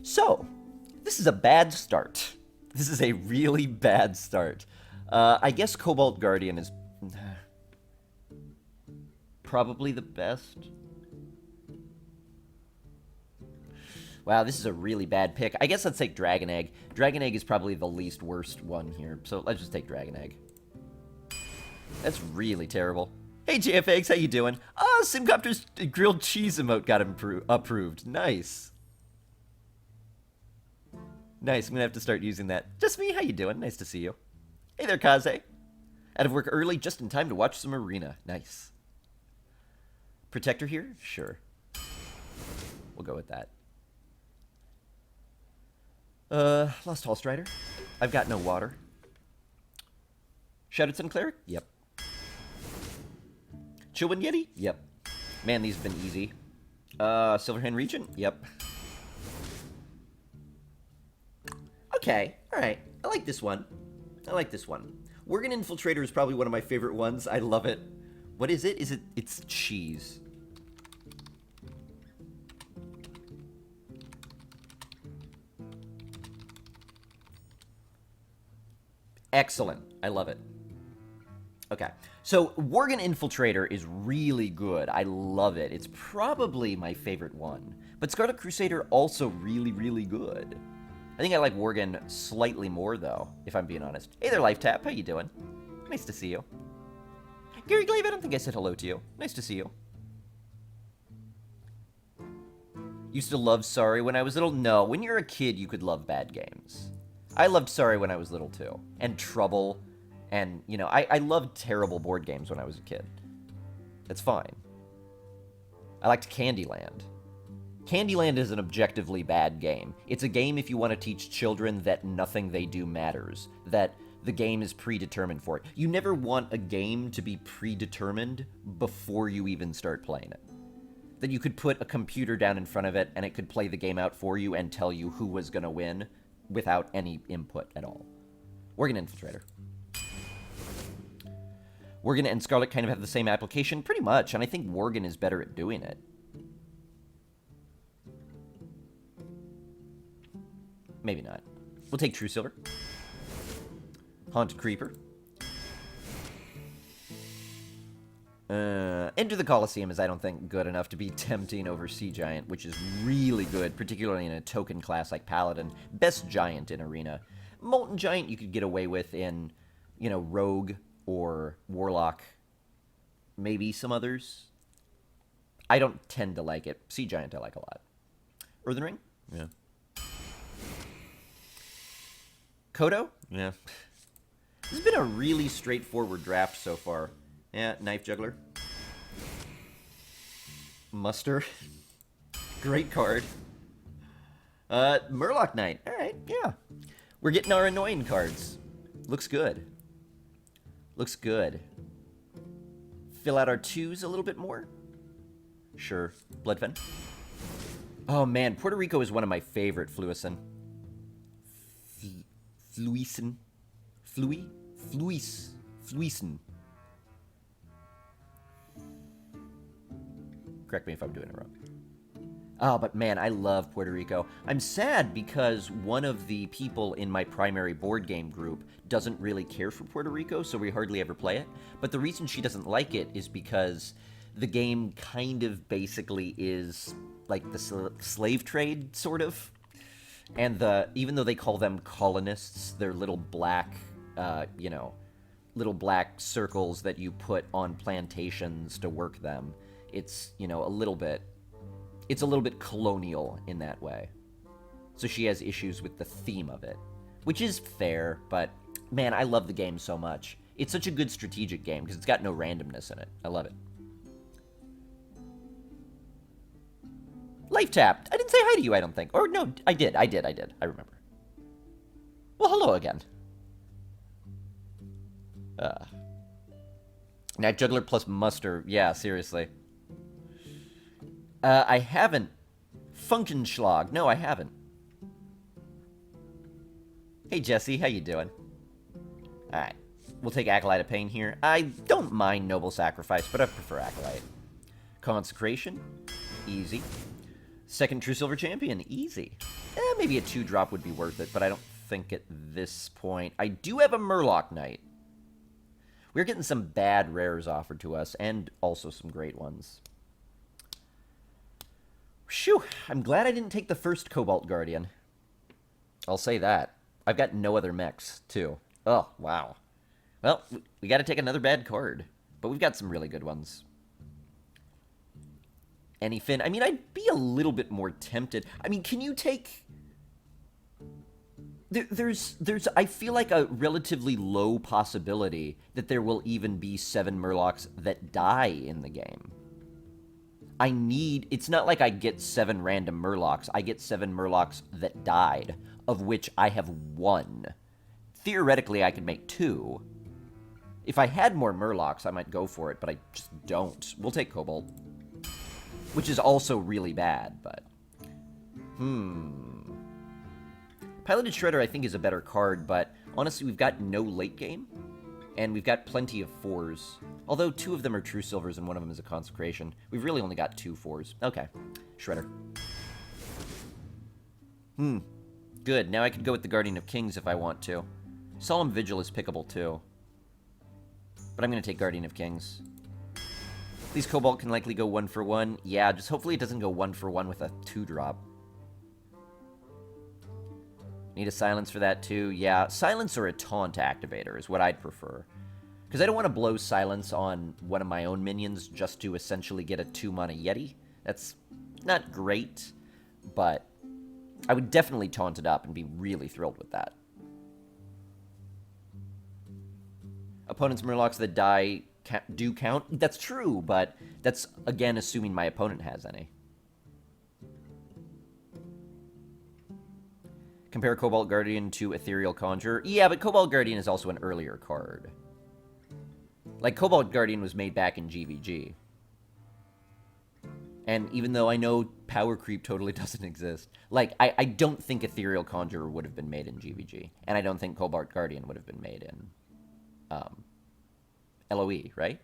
So, this is a bad start. This is a really bad start. I guess Cobalt Guardian is probably the best. Wow, this is a really bad pick. I guess let's take Dragon Egg. Dragon Egg is probably the least worst one here, so let's just take Dragon Egg. That's really terrible. Hey, JFX, how you doing? Ah, Simcopter's grilled cheese emote got approved. Nice. Nice, I'm gonna have to start using that. Just me, how you doing? Nice to see you. Hey there, Kaze. Out of work early, just in time to watch some arena. Nice. Protector here? Sure. We'll go with that. Lost Hall Strider. I've got no water. Shadowed Sun Cleric? Yep. Chillwind Yeti? Yep. Man, these have been easy. Silverhand Regent? Yep. Okay, alright. I like this one. I like this one. Worgen Infiltrator is probably one of my favorite ones. I love it. What is it? It's cheese. Excellent. I love it. Okay. So, Worgen Infiltrator is really good. I love it. It's probably my favorite one. But Scarlet Crusader also really, really good. I think I like Worgen slightly more, though, if I'm being honest. Hey there, LifeTap. How you doing? Nice to see you. Gary Glaive, I don't think I said hello to you. Nice to see you. Used to love Sorry when I was little? No, when you're a kid, you could love bad games. I loved Sorry when I was little, too. And Trouble. And, you know, I loved terrible board games when I was a kid. That's fine. I liked Candyland. Candyland is an objectively bad game. It's a game if you want to teach children that nothing they do matters. That the game is predetermined for it. You never want a game to be predetermined before you even start playing it. That you could put a computer down in front of it and it could play the game out for you and tell you who was going to win without any input at all. Worgen Infiltrator. Worgen and Scarlet kind of have the same application, pretty much, and I think Worgen is better at doing it. Maybe not. We'll take True Silver. Haunted Creeper. Enter the Colosseum is, I don't think, good enough to be tempting over Sea Giant, which is really good, particularly in a token class like Paladin. Best Giant in Arena. Molten Giant you could get away with in, you know, Rogue or Warlock. Maybe some others. I don't tend to like it. Sea Giant I like a lot. Earthen Ring? Yeah. Kodo? Yeah. This has been a really straightforward draft so far. Yeah, Knife Juggler. Muster. Great card. Murloc Knight. Alright, yeah. We're getting our annoying cards. Looks good. Looks good. Fill out our 2s a little bit more? Sure. Bloodfen. Oh man, Puerto Rico is one of my favorite Fluisen. Fluisen. Fluisen. Correct me if I'm doing it wrong. Oh, but man, I love Puerto Rico. I'm sad because one of the people in my primary board game group doesn't really care for Puerto Rico, so we hardly ever play it. But the reason she doesn't like it is because the game kind of basically is like the slave trade, sort of. And even though they call them colonists, they're little black, you know, little black circles that you put on plantations to work them. It's, you know, it's a little bit colonial in that way. So she has issues with the theme of it, which is fair, but man, I love the game so much. It's such a good strategic game because it's got no randomness in it. I love it. Life tapped. I didn't say hi to you, I don't think. Or no, I did. I remember. Well, hello again. Night Juggler plus Muster. Yeah, seriously. I haven't. Funkenschlag. No, I haven't. Hey, Jesse. How you doing? Alright. We'll take Acolyte of Pain here. I don't mind Noble Sacrifice, but I prefer Acolyte. Consecration. Easy. Second True Silver Champion. Easy. maybe a 2-drop would be worth it, but I don't think at this point. I do have a Murloc Knight. We're getting some bad rares offered to us, and also some great ones. Phew, I'm glad I didn't take the first Cobalt Guardian. I'll say that. I've got no other mechs, too. Oh, wow. Well, we got to take another bad card. But we've got some really good ones. Anyfin. I mean, I'd be a little bit more tempted. I mean, can you take... There's I feel like a relatively low possibility that there will even be 7 Murlocs that die in the game. It's not like I get 7 random Murlocs. I get 7 Murlocs that died, of which I have 1. Theoretically, I could make 2. If I had more Murlocs, I might go for it, but I just don't. We'll take Cobalt. Which is also really bad, but... Piloted Shredder, I think, is a better card, but honestly, we've got no late game, and we've got plenty of 4s. Although 2 of them are True Silvers and 1 of them is a Consecration. We've really only got 2 4s. Okay. Shredder. Good. Now I could go with the Guardian of Kings if I want to. Solemn Vigil is pickable, too. But I'm going to take Guardian of Kings. These Cobalt can likely go 1 for 1. Yeah, just hopefully it doesn't go 1 for 1 with a 2-drop. Need a Silence for that, too. Yeah, Silence or a Taunt Activator is what I'd prefer. Because I don't want to blow Silence on one of my own minions just to essentially get a 2-mana Yeti. That's not great, but I would definitely taunt it up and be really thrilled with that. Opponent's Murlocs that die do count. That's true, but that's, again, assuming my opponent has any. Compare Cobalt Guardian to Ethereal Conjurer. Yeah, but Cobalt Guardian is also an earlier card. Like, Cobalt Guardian was made back in GVG. And even though I know power creep totally doesn't exist, like, I don't think Ethereal Conjurer would have been made in GVG. And I don't think Cobalt Guardian would have been made in LOE, right?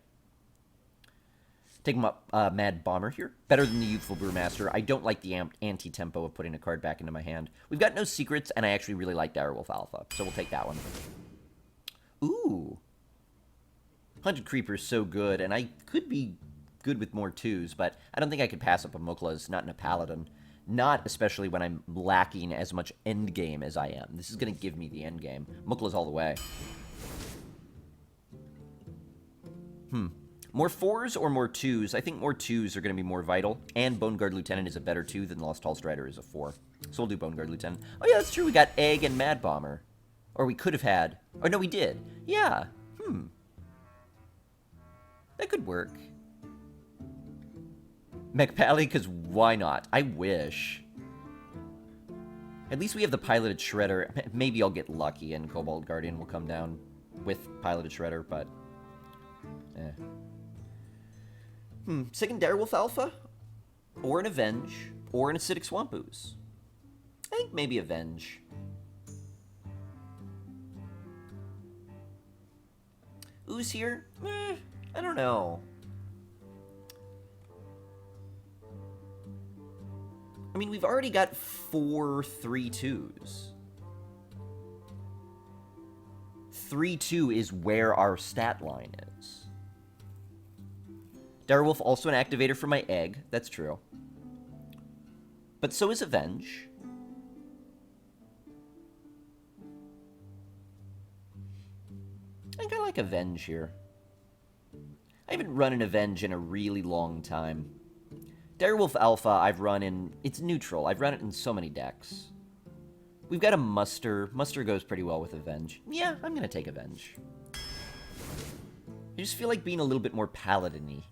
Take him up, Mad Bomber here. Better than the Youthful Brewmaster. I don't like the anti-tempo of putting a card back into my hand. We've got no secrets, and I actually really like Direwolf Alpha, so we'll take that one. Ooh. 100 Creeper's so good, and I could be good with more 2s, but I don't think I could pass up a Mukla's, not in a Paladin. Not especially when I'm lacking as much endgame as I am. This is going to give me the endgame. Mukla's all the way. More 4s or more 2s? I think more 2s are going to be more vital. And Bone Guard Lieutenant is a better 2 than Lost Hall Strider is a 4. So we'll do Bone Guard Lieutenant. Oh yeah, that's true. We got Egg and Mad Bomber. Or we could have had... Or no, we did. Yeah. That could work. Mech Pally, because why not? I wish. At least we have the Piloted Shredder. Maybe I'll get lucky and Cobalt Guardian will come down with Piloted Shredder, but... Second Direwolf Alpha? Or an Avenge? Or an Acidic Swamp Ooze? I think maybe Avenge. Ooze here? I don't know. I mean, we've already got 4 3/2s. 3/2 is where our stat line is. Direwolf also an activator for my Egg. That's true. But so is Avenge. I think I like Avenge here. I haven't run an Avenge in a really long time. Direwolf Alpha I've run in... It's neutral. I've run it in so many decks. We've got a Muster. Muster goes pretty well with Avenge. Yeah, I'm going to take Avenge. I just feel like being a little bit more Paladin-y.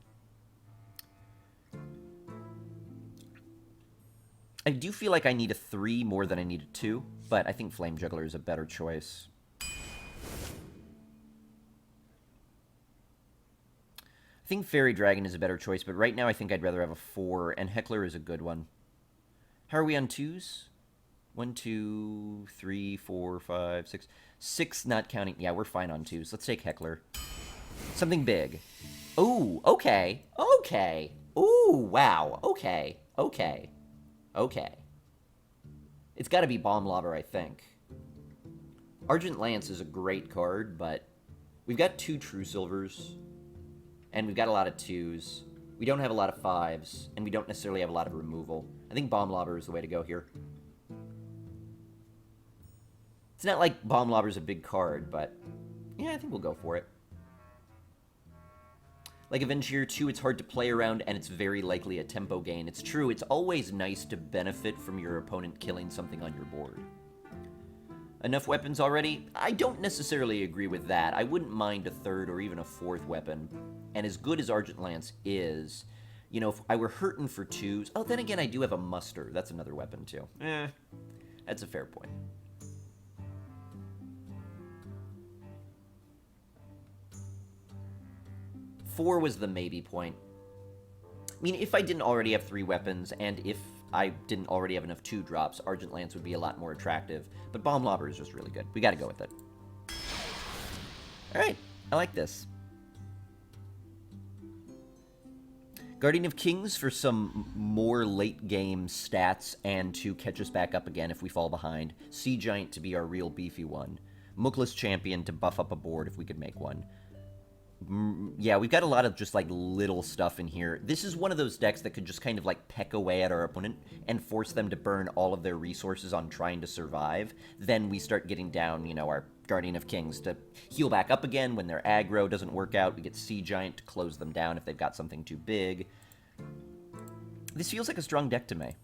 I do feel like I need a 3 more than I need a 2, but I think Flame Juggler is a better choice. I think Fairy Dragon is a better choice, but right now I think I'd rather have a 4, and Heckler is a good one. How are we on 2s? 1, 2, 3, 4, 5, 6. 6 not counting. Yeah, we're fine on 2s. Let's take Heckler. Something big. Ooh, okay. Okay. Ooh, wow. Okay. Okay. Okay. It's got to be Bomb Lobber, I think. Argent Lance is a great card, but we've got 2 True Silvers, and we've got a lot of 2s. We don't have a lot of 5s, and we don't necessarily have a lot of removal. I think Bomb Lobber is the way to go here. It's not like Bomb Lobber is a big card, but yeah, I think we'll go for it. Like Avenger 2, it's hard to play around, and it's very likely a tempo gain. It's true, it's always nice to benefit from your opponent killing something on your board. Enough weapons already? I don't necessarily agree with that. I wouldn't mind a 3rd or even a 4th weapon. And as good as Argent Lance is, you know, if I were hurting for 2s... Oh, then again, I do have a Muster. That's another weapon, too. That's a fair point. Four was the maybe point. I mean, if I didn't already have 3 weapons, and if I didn't already have enough 2-drops, Argent Lance would be a lot more attractive. But Bomb Lobber is just really good. We gotta go with it. Alright, I like this. Guardian of Kings for some more late-game stats and to catch us back up again if we fall behind. Sea Giant to be our real beefy one. Mookless Champion to buff up a board if we could make one. Yeah, we've got a lot of just, like, little stuff in here. This is one of those decks that could just kind of, like, peck away at our opponent and force them to burn all of their resources on trying to survive. Then we start getting down, you know, our Guardian of Kings to heal back up again when their aggro doesn't work out. We get Sea Giant to close them down if they've got something too big. This feels like a strong deck to me.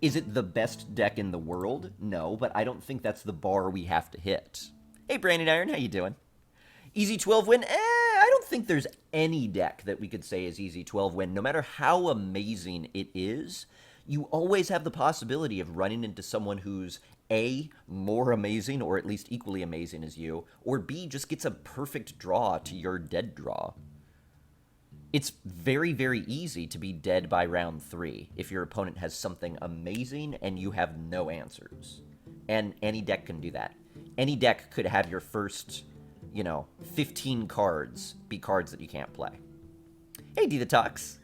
Is it the best deck in the world? No, but I don't think that's the bar we have to hit. Hey, Brandon Iron, how you doing? Easy 12 win? I don't think there's any deck that we could say is easy 12 win. No matter how amazing it is, you always have the possibility of running into someone who's A, more amazing or at least equally amazing as you, or B, just gets a perfect draw to your dead draw. It's very, very easy to be dead by round 3 if your opponent has something amazing and you have no answers. And any deck can do that. Any deck could have your first, you know, 15 cards be cards that you can't play. Hey, D the Talks.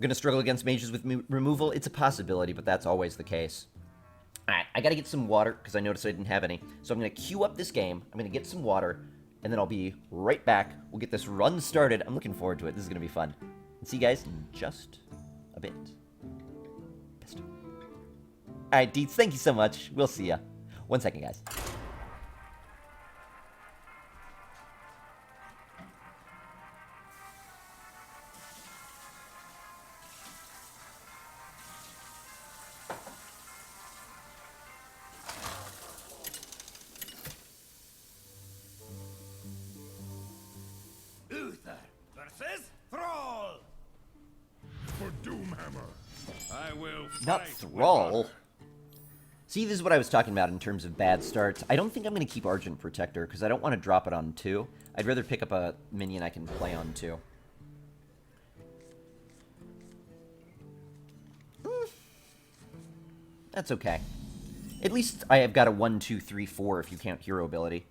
Gonna struggle against mages with removal? It's a possibility, but that's always the case. Alright, I gotta get some water, because I noticed I didn't have any. So I'm gonna queue up this game, I'm gonna get some water, and then I'll be right back. We'll get this run started. I'm looking forward to it. This is gonna be fun. And see you guys in just a bit. Alright, Deets, thank you so much. We'll see ya. 1 second, guys. Uther versus Thrall. For Doomhammer. I will Not fight Thrall. with See, this is what I was talking about in terms of bad starts. I don't think I'm going to keep Argent Protector, because I don't want to drop it on 2. I'd rather pick up a minion I can play on 2. That's okay. At least I have got a 1, 2, 3, 4 if you count hero ability.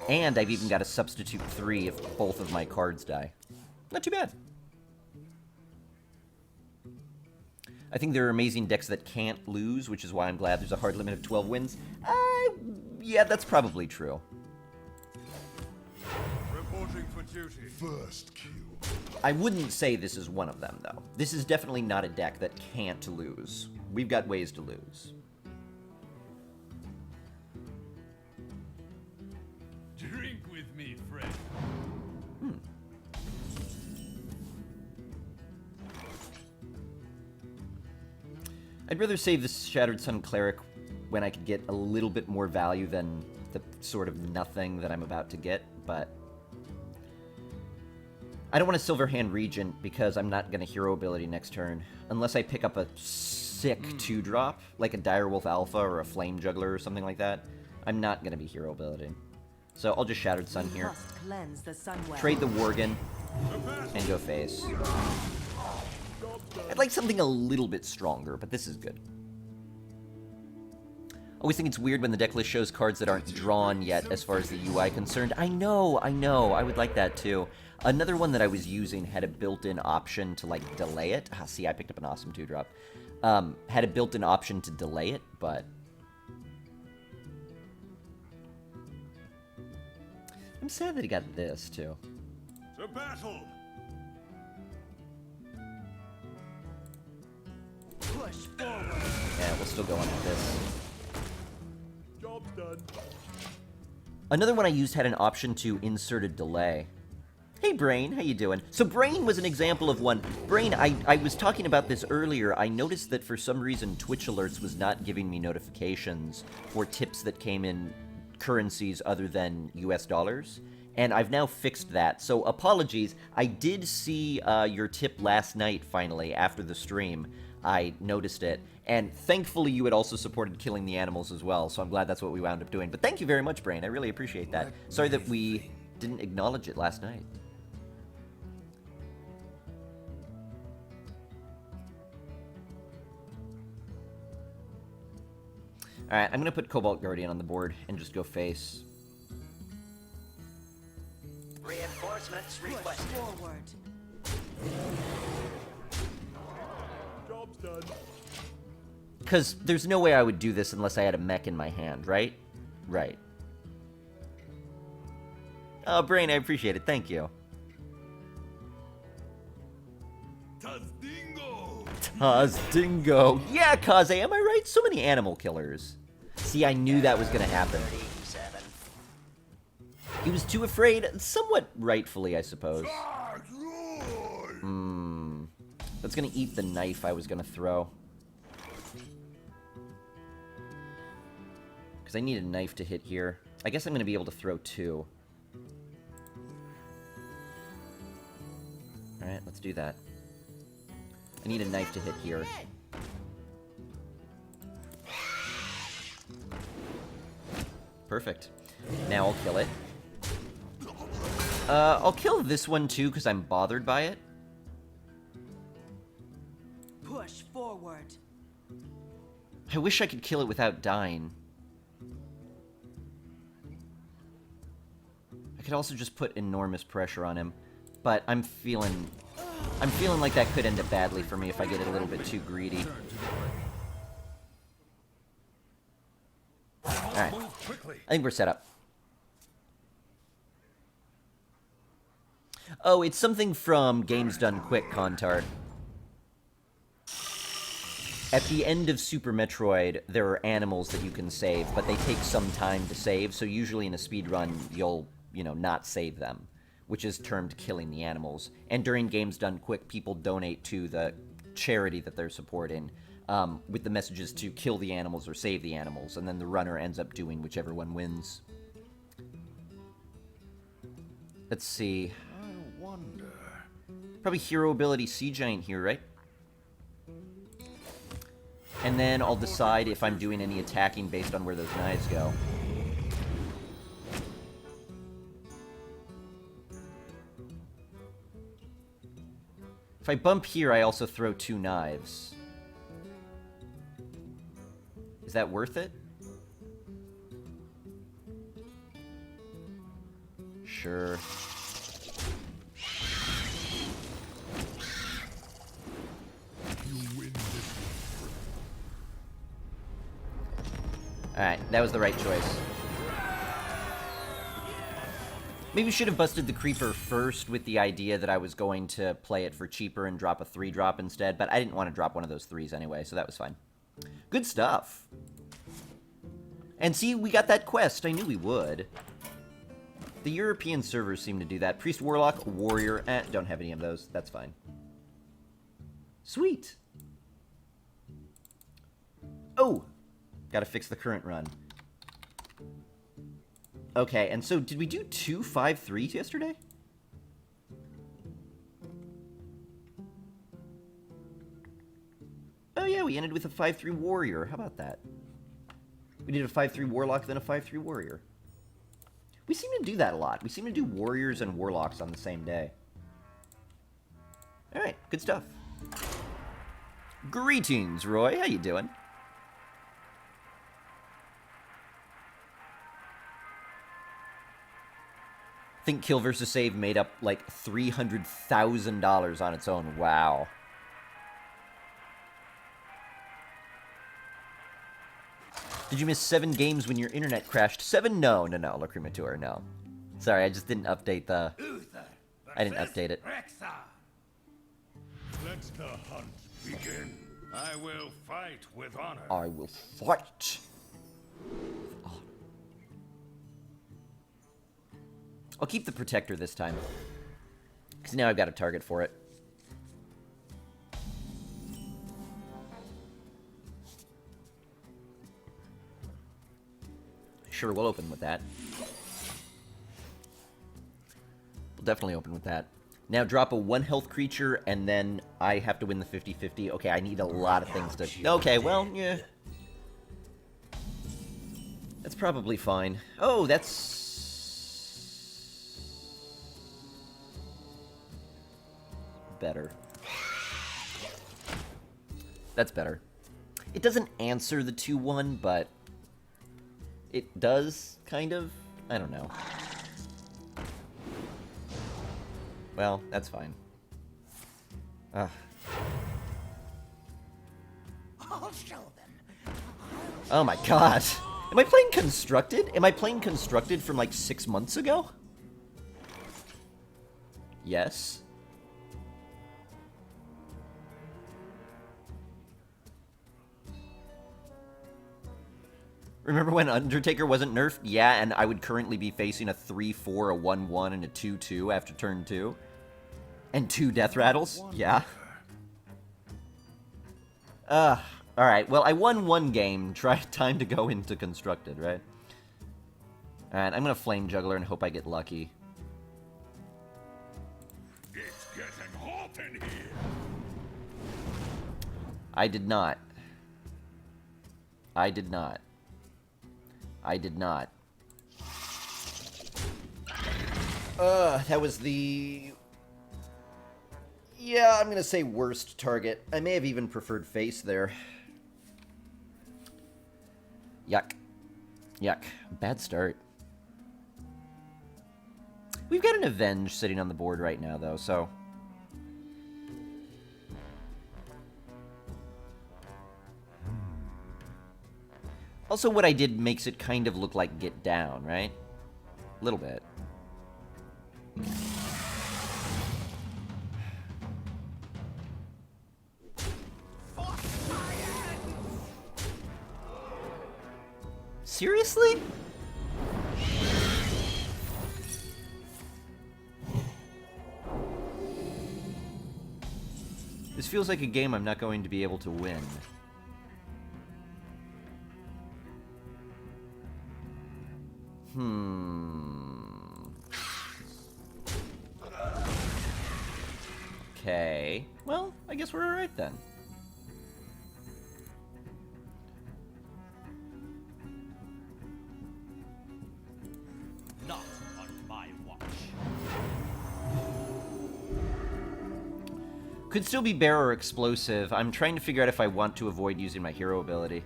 And I've even got a substitute 3 if both of my cards die. Not too bad. I think there are amazing decks that can't lose, which is why I'm glad there's a hard limit of 12 wins. Yeah, that's probably true. Reporting for duty. First kill. I wouldn't say this is one of them, though. This is definitely not a deck that can't lose. We've got ways to lose. Drink with me, friend. I'd rather save this Shattered Sun Cleric when I could get a little bit more value than the sort of nothing that I'm about to get, but I don't want a Silver Hand Regent because I'm not going to hero ability next turn. Unless I pick up a sick 2-drop, like a Direwolf Alpha or a Flame Juggler or something like that, I'm not going to be hero ability. So I'll just Shattered Sun here. Trade the Worgen and go face. I'd like something a little bit stronger, but this is good. Always think it's weird when the deck list shows cards that aren't drawn yet as far as the UI concerned. I know, I would like that too. Another one that I was using had a built-in option to, like, delay it. Ah, see, I picked up an awesome 2-drop. Had a built-in option to delay it, but... I'm sad that he got this, too. To battle! Push forward. Yeah, we'll still go on with this. Job's done. Another one I used had an option to insert a delay. Hey, Brain, how you doing? So Brain was an example of one. Brain, I was talking about this earlier. I noticed that for some reason Twitch Alerts was not giving me notifications for tips that came in currencies other than US dollars. And I've now fixed that. So apologies. I did see your tip last night, finally, after the stream. I noticed it. And thankfully, you had also supported killing the animals as well. So I'm glad that's what we wound up doing. But thank you very much, Brain. I really appreciate that. Sorry that we didn't acknowledge it last night. Alright, I'm going to put Cobalt Guardian on the board and just go face. Reinforcements requested. Forward. Job's done. Because there's no way I would do this unless I had a mech in my hand, right? Right. Oh, Brain, I appreciate it. Thank you. Tazdingo! Tazdingo. Yeah, Kaze, am I right? So many animal killers. See, I knew that was going to happen. 37. He was too afraid, somewhat rightfully, I suppose. That's going to eat the knife I was going to throw. Because I need a knife to hit here. I guess I'm going to be able to throw 2. Alright, let's do that. I need a knife to hit here. Perfect. Now I'll kill it. I'll kill this one too, because I'm bothered by it. Push forward. I wish I could kill it without dying. I could also just put enormous pressure on him, but I'm feeling like that could end up badly for me if I get a little bit too greedy. Alright. I think we're set up. Oh, it's something from Games Done Quick, Kontar. At the end of Super Metroid, there are animals that you can save, but they take some time to save, so usually in a speedrun, you'll, not save them, which is termed killing the animals. And during Games Done Quick, people donate to the charity that they're supporting, with the messages to kill the animals or save the animals, and then the runner ends up doing whichever one wins. Let's see. I wonder. Probably hero ability Sea Giant here, right? And then I'll decide if I'm doing any attacking based on where those knives go. If I bump here, I also throw 2 knives. Is that worth it? Sure. Alright, that was the right choice. Maybe we should have busted the Creeper first with the idea that I was going to play it for cheaper and drop a 3-drop instead, but I didn't want to drop one of those 3s anyway, so that was fine. Good stuff. And see, we got that quest. I knew we would. The European servers seem to do that. Priest, Warlock, Warrior. Don't have any of those. That's fine. Sweet. Oh! Gotta fix the current run. Okay, and so did we do 2 5-3s yesterday? Oh yeah, we ended with a 5-3 Warrior. How about that? We did a 5-3 Warlock, then a 5-3 Warrior. We seem to do that a lot. We seem to do Warriors and Warlocks on the same day. Alright, good stuff. Greetings, Roy. How you doing? think kill versus save made up like $300,000 on its own. Wow. Did you miss 7 games when your internet crashed? 7? No, Lacrimateur, no. Sorry, I just didn't update the... Uther I didn't versus update it. Rexa. Let the hunt begin. I will fight with honor. I will fight. I'll keep the Protector this time. Because now I've got a target for it. Sure, we'll open with that. We'll definitely open with that. Now drop a 1 health creature, and then I have to win the 50-50. Okay, I need a lot of things to... Okay, well, yeah. That's probably fine. Oh, that's... better. That's better. It doesn't answer the 2-1, but... it does, kind of? I don't know. Well, that's fine. I'll show them. Oh my god! Am I playing Constructed? Am I playing Constructed from like 6 months ago? Yes. Remember when Undertaker wasn't nerfed? Yeah, and I would currently be facing a 3-4, a 1-1, and a 2-2 after turn 2. And 2 Death Rattles? Yeah. Alright, well, I won 1 game. Time to go into Constructed, right? Alright, I'm gonna Flame Juggler and hope I get lucky. It's getting hot in here. I did not. I did not. I did not. That was the... yeah, I'm gonna say worst target. I may have even preferred face there. Yuck. Yuck. Bad start. We've got an Avenge sitting on the board right now, though, so... also, what I did makes it kind of look like Get Down, right? A little bit. Seriously? This feels like a game I'm not going to be able to win. Okay. Well, I guess we're alright then. Not on my watch. Could still be bear or explosive. I'm trying to figure out if I want to avoid using my hero ability.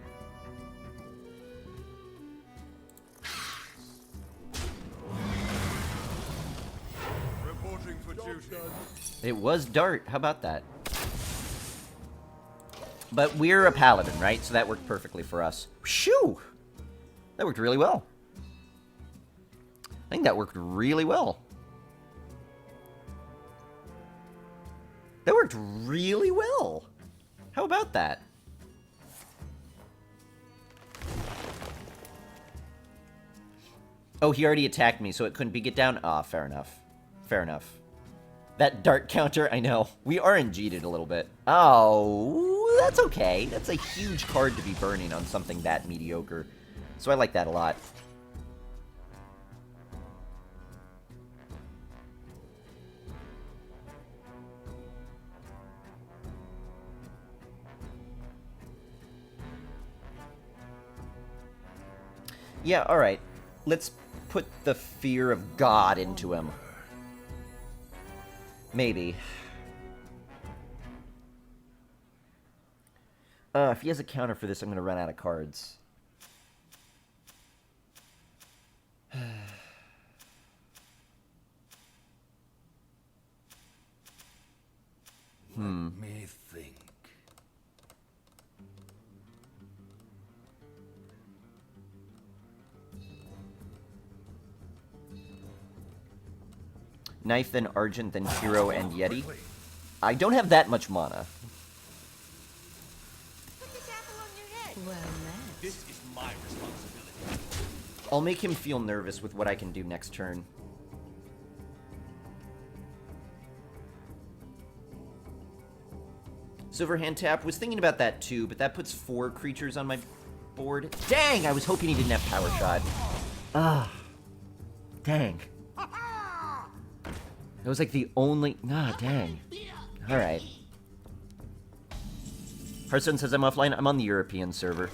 Reporting for duty. It was Dart. How about that? But we're a Paladin, right? So that worked perfectly for us. Shoo! That worked really well. I think that worked really well. That worked really well. How about that? Oh, he already attacked me, so it couldn't be Get Down? Ah, fair enough. Fair enough. That dart counter, I know. We RNG'd it a little bit. Oh, that's okay. That's a huge card to be burning on something that mediocre. So I like that a lot. Yeah, alright. Let's put the fear of God into him. Maybe. If he has a counter for this, I'm going to run out of cards. Let me think. Knife, then Argent, then Hero, and Yeti. I don't have that much mana. Put this apple on your head. Well met. This is my responsibility. I'll make him feel nervous with what I can do next turn. Silver hand tap. Was thinking about that too, but that puts 4 creatures on my board. Dang! I was hoping he didn't have power shot. Ah. Dang. That was like the only... Ah, dang. Alright. Hearthstone says I'm offline. I'm on the European server.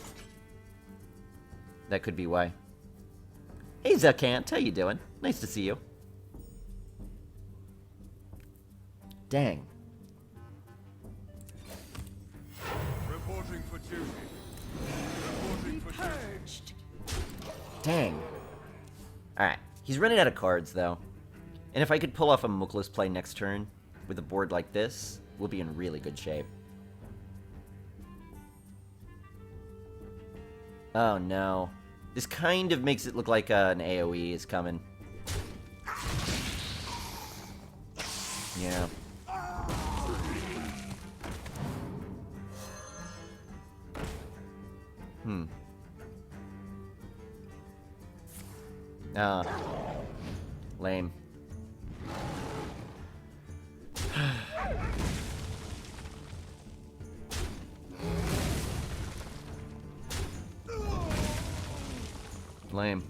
That could be why. Hey, Zakant. How you doing? Nice to see you. Dang. Reporting for duty. Reporting for duty. Purged. Dang. Alright. He's running out of cards, though. And if I could pull off a Mookless play next turn with a board like this, we'll be in really good shape. Oh, no. This kind of makes it look like an AoE is coming. Yeah. Ah. Lame. Lame.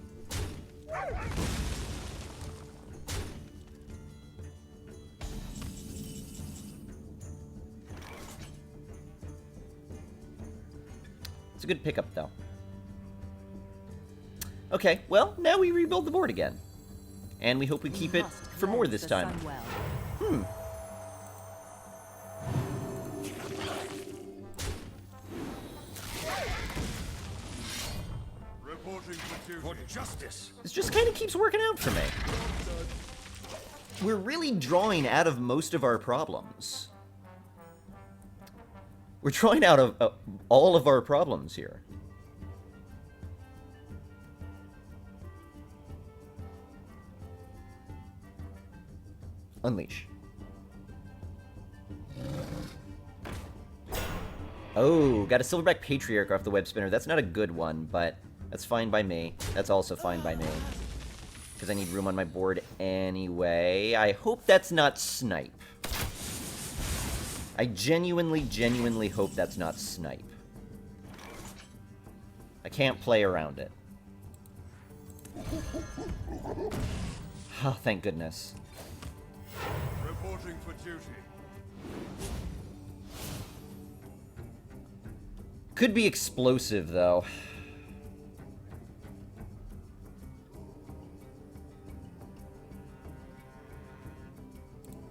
It's a good pickup, though. Okay, well, now we rebuild the board again. And we hope we keep it for more this time. Reporting for duty. For justice. This just kind of keeps working out for me. We're really drawing out of most of our problems. We're drawing out of all of our problems here. Unleash. Oh, got a Silverback Patriarch off the web spinner. That's not a good one, but that's fine by me. That's also fine by me. Because I need room on my board anyway. I hope that's not Snipe. I genuinely hope that's not Snipe. I can't play around it. Oh, thank goodness. Reporting for duty. Could be explosive, though.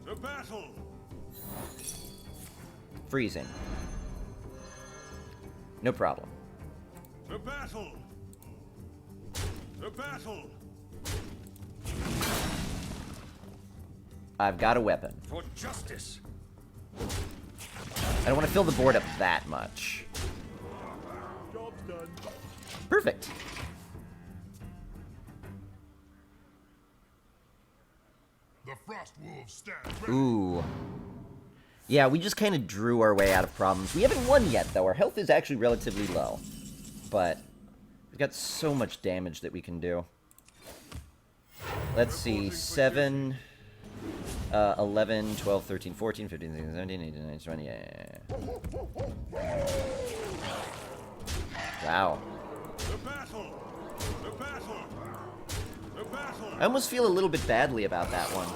To battle. Freezing. No problem. To battle. To battle. I've got a weapon. For justice. I don't want to fill the board up that much. Job's done. Perfect. The frost wolves stand ready. Ooh. Yeah, we just kind of drew our way out of problems. We haven't won yet, though. Our health is actually relatively low. But we've got so much damage that we can do. Let's see. 7, 11, 12, 13, 14, 15, 16, 17, 18, 19, 20. Yeah. Wow. To battle. To battle. To battle. I almost feel a little bit badly about that one.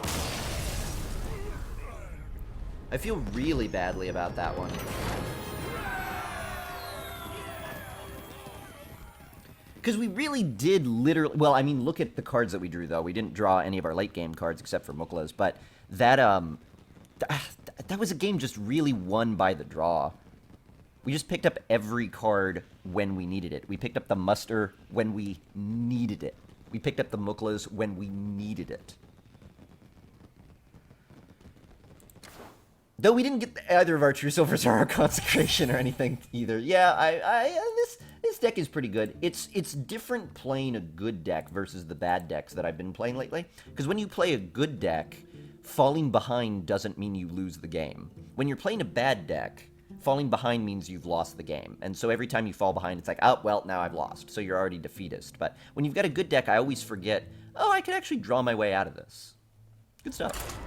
I feel really badly about that one. Because we really did literally... Well, I mean, look at the cards that we drew, though. We didn't draw any of our late game cards except for Muklas, but that, that was a game just really won by the draw. We just picked up every card when we needed it. We picked up the Muster when we needed it. We picked up the Muklas when we needed it. Though we didn't get either of our True Silvers or our Consecration or anything either. Yeah, this deck is pretty good. It's different playing a good deck versus the bad decks that I've been playing lately. Because when you play a good deck, falling behind doesn't mean you lose the game. When you're playing a bad deck, falling behind means you've lost the game. And so every time you fall behind, it's like, oh, well, now I've lost. So you're already defeatist. But when you've got a good deck, I always forget, oh, I can actually draw my way out of this. Good stuff.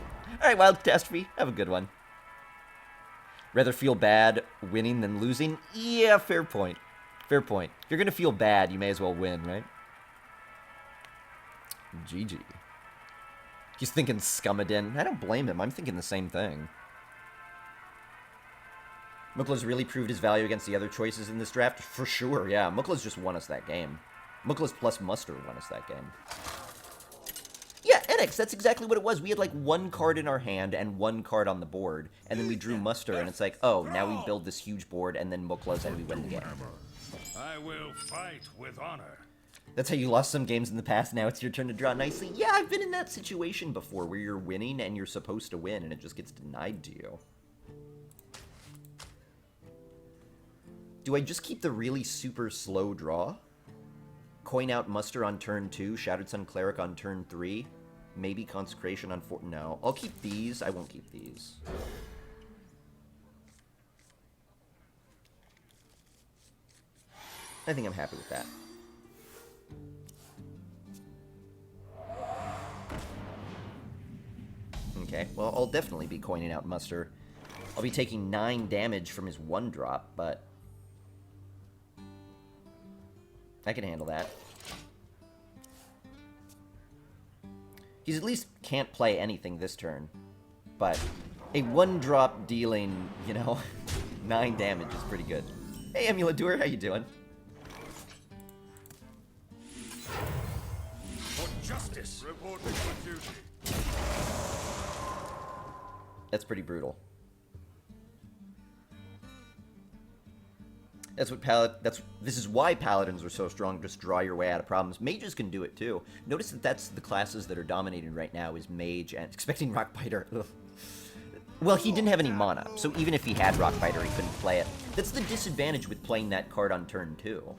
All right, Wild Catastrophe, have a good one. Rather feel bad winning than losing? Yeah, fair point. Fair point. If you're going to feel bad, you may as well win, right? GG. He's thinking Scumadin. I don't blame him. I'm thinking the same thing. Mukla's really proved his value against the other choices in this draft? For sure, yeah. Mukla's just won us that game. Mukla's plus Muster won us that game. Yeah, NX, that's exactly what it was. We had like one card in our hand and one card on the board, and then we drew Muster, and it's like, oh, now we build this huge board, and then Mukla's, and we win the game. I will fight with honor. That's how you lost some games in the past, now it's your turn to draw nicely. Yeah, I've been in that situation before, where you're winning, and you're supposed to win, and it just gets denied to you. Do I just keep the really super slow draw? Coin out Muster on turn 2, Shattered Sun Cleric on turn 3, maybe Consecration on 4. No, I'll keep these. I won't keep these. I think I'm happy with that. Okay, well, I'll definitely be coining out Muster. I'll be taking 9 damage from his 1-drop, but I can handle that. He's at least can't play anything this turn. But a 1-drop dealing, 9 damage is pretty good. Hey, Emuladur, how you doing? For justice. Reporting for duty. That's pretty brutal. This is why Paladins are so strong. Just draw your way out of problems. Mages can do it too. Notice that that's the classes that are dominating right now is Mage and expecting Rockbiter. Ugh. Well, he didn't have any mana, so even if he had Rockbiter, he couldn't play it. That's the disadvantage with playing that card on turn 2.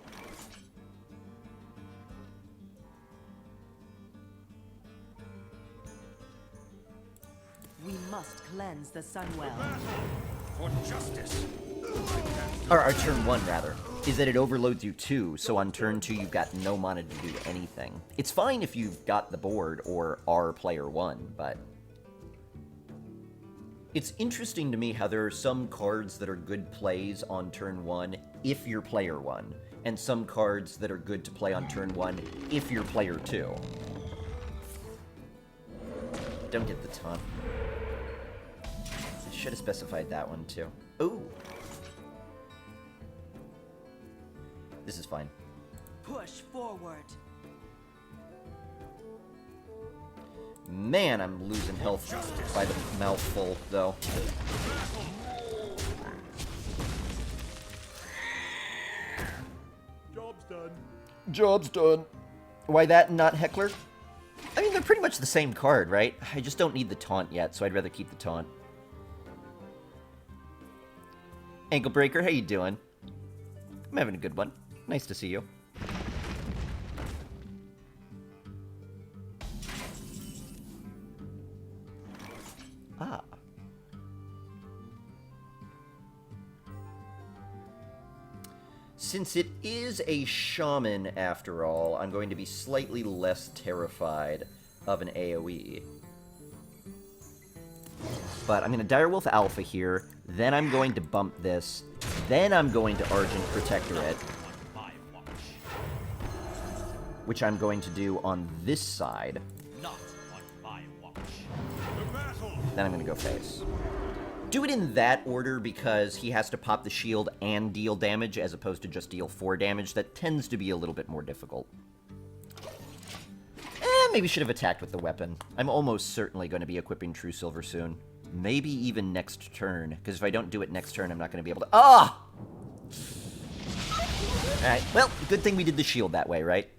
We must cleanse the Sunwell. For justice. Or turn 1, rather. Is that it overloads you 2, so on turn 2 you've got no mana to do anything. It's fine if you've got the board or are player 1, but it's interesting to me how there are some cards that are good plays on turn 1 if you're player 1, and some cards that are good to play on turn 1 if you're player 2. Don't get the taunt. I should have specified that one too. Ooh. This is fine. Push forward. Man, I'm losing health by the mouthful, though. Job's done. Job's done. Why that and not Heckler? I mean, they're pretty much the same card, right? I just don't need the taunt yet, so I'd rather keep the taunt. Ankle Breaker, how you doing? I'm having a good one. Nice to see you. Ah. Since it is a shaman, after all, I'm going to be slightly less terrified of an AoE. But I'm going to Direwolf Alpha here, then I'm going to bump this, then I'm going to Argent Protector it, which I'm going to do on this side. Not on my watch. The battle. Then I'm going to go face. Do it in that order because he has to pop the shield and deal damage as opposed to just deal 4 damage. That tends to be a little bit more difficult. Maybe should have attacked with the weapon. I'm almost certainly going to be equipping True Silver soon. Maybe even next turn, because if I don't do it next turn, I'm not going to be able to... Ah! Alright, well, good thing we did the shield that way, right?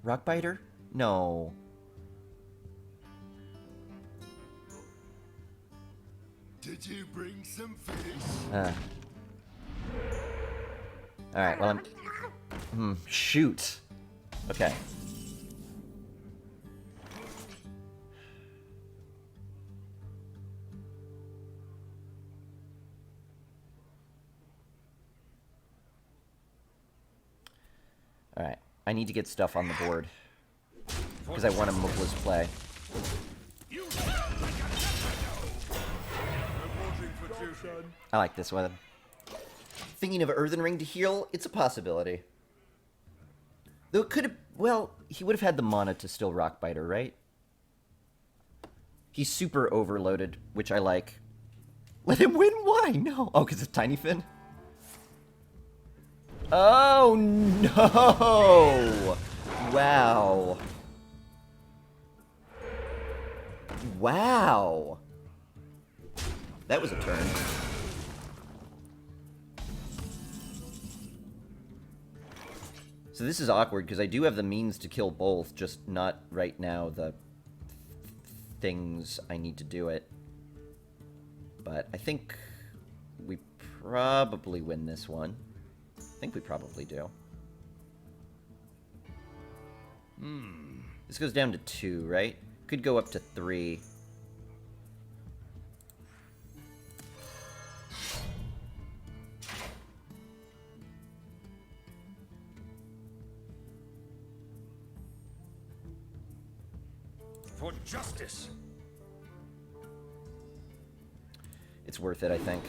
Rockbiter? No. Did you bring some fish? Alright, well, shoot. Okay. Alright, I need to get stuff on the board. Because I want a Mukla's play. Reporting for duty. I like this one. Thinking of Earthen Ring to heal, it's a possibility. Though it could have... Well, he would have had the mana to still Rockbiter, right? He's super overloaded, which I like. Let him win? Why? No. Oh, because it's Tiny Fin? Oh, no! Wow. Wow. That was a turn. So this is awkward, because I do have the means to kill both, just not right now the things I need to do it. But I think we probably win this one. I think we probably do. This goes down to 2, right? Could go up to 3. For justice. It's worth it, I think.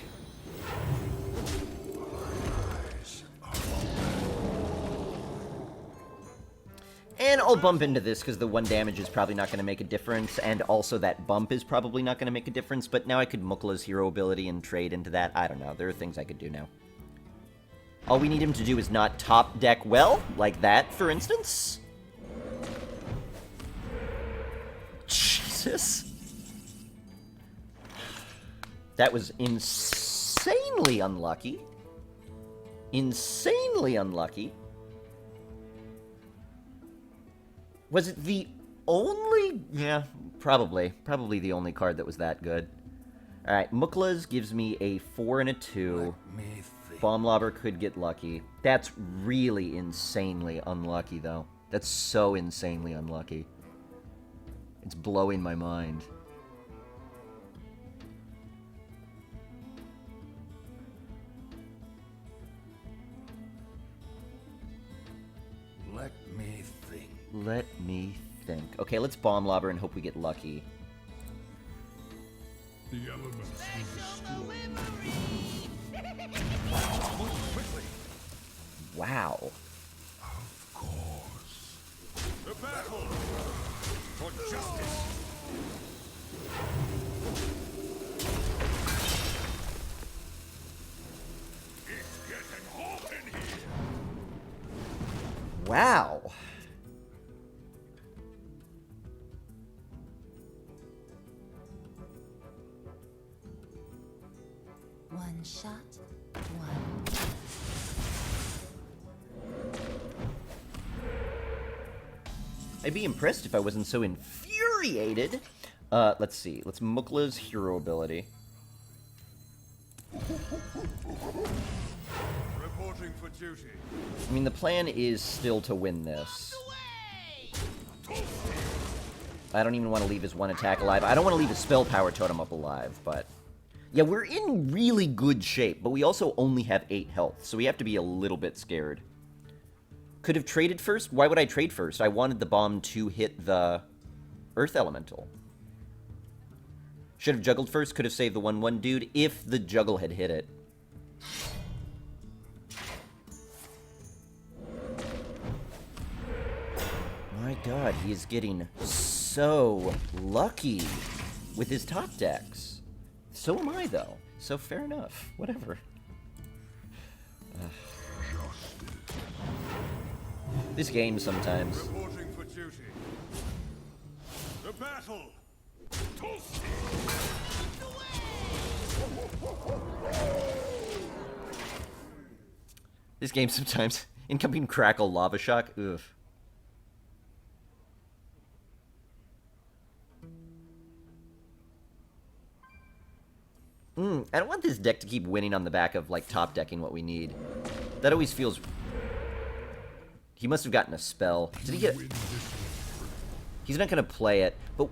And I'll bump into this because the 1 damage is probably not going to make a difference, and also that bump is probably not going to make a difference, but now I could Mukla's hero ability and trade into that. I don't know. There are things I could do now. All we need him to do is not top deck well, like that, for instance. Jesus. That was insanely unlucky. Insanely unlucky. Was it the only... Yeah, probably. Probably the only card that was that good. Alright, Mukla's gives me a 4 and a 2. Bomb Lobber could get lucky. That's really insanely unlucky, though. That's so insanely unlucky. It's blowing my mind. Let me think. Let me think. Okay, let's Bomb Lobber and hope we get lucky. The elements will Quickly. Wow. Of course. The battle. For justice. It's getting hot in here. Wow. One shot, one. I'd be impressed if I wasn't so infuriated. Let's see. Let's Mukla's hero ability. Reporting for duty. I mean, the plan is still to win this. I don't even want to leave his 1 attack alive. I don't want to leave his spell power totem up alive, but... Yeah, we're in really good shape, but we also only have 8 health, so we have to be a little bit scared. Could have traded first? Why would I trade first? I wanted the bomb to hit the Earth Elemental. Should have juggled first, could have saved the 1/1 dude if the juggle had hit it. My god, he is getting so lucky with his top decks. So am I, though. So fair enough. Whatever. This game sometimes. Reporting for duty. The battle. This game sometimes. Incoming Crackle Lava Shock. Ugh. I don't want this deck to keep winning on the back of, like, top decking what we need. That always feels... He must have gotten a spell. Did he get... He's not going to play it, but...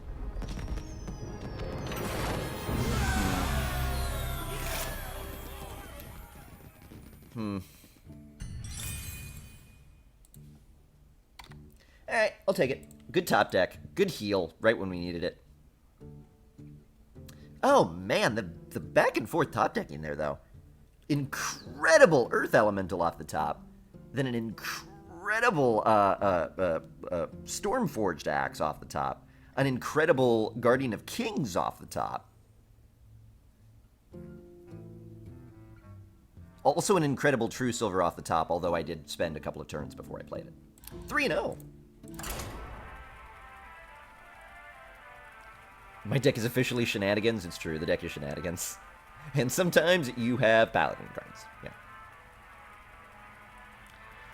Alright, I'll take it. Good top deck. Good heal, right when we needed it. Oh, man, the back and forth top decking there, though. Incredible Earth Elemental off the top. Then an incredible Stormforged Axe off the top. An incredible Guardian of Kings off the top. Also an incredible True Silver off the top, although I did spend a couple of turns before I played it. 3-0. My deck is officially shenanigans. It's true, the deck is shenanigans. And sometimes you have Paladin cards. Yeah.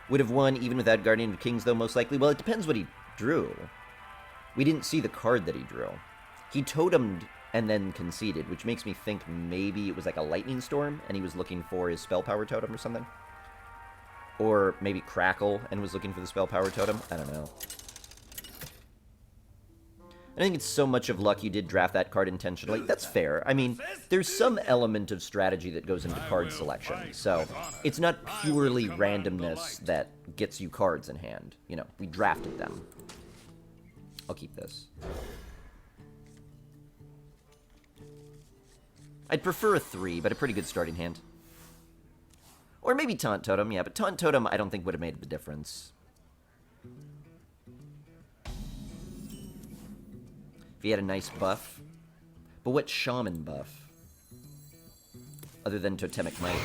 Would have won even without Guardian of Kings, though, most likely. Well, it depends what he drew. We didn't see the card that he drew. He totemed and then conceded, which makes me think maybe it was like a Lightning Storm, and he was looking for his Spell Power Totem or something. Or maybe Crackle and was looking for the Spell Power Totem. I don't know. I think it's so much of luck you did draft that card intentionally. That's fair. I mean, there's some element of strategy that goes into card selection. So it's not purely randomness that gets you cards in hand. You know, we drafted them. I'll keep this. I'd prefer a 3, but a pretty good starting hand. Or maybe Taunt Totem, yeah, but Taunt Totem I don't think would have made the difference. If he had a nice buff. But what Shaman buff? Other than Totemic Might.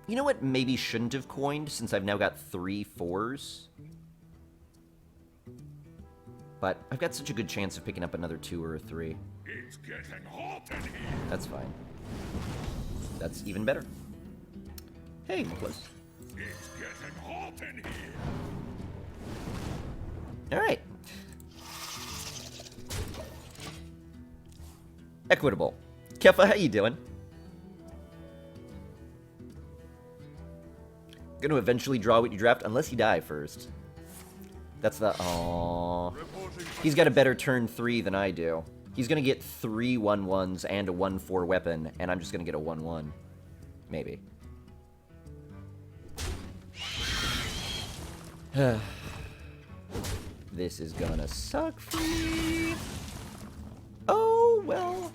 You know what maybe shouldn't have coined, since I've now got 3 4s? But I've got such a good chance of picking up another 2 or a 3. It's getting hot in here. That's fine. That's even better. Hey, Nicholas. It's getting hot in here. Alright. Equitable. Kefa, how you doing? Gonna eventually draw what you draft, unless you die first. That's the... Aww. He's got a better turn 3 than I do. He's gonna get 3 1/1s and a 1/4 weapon, and I'm just gonna get a 1/1. Maybe. This is gonna suck for me. Oh, well.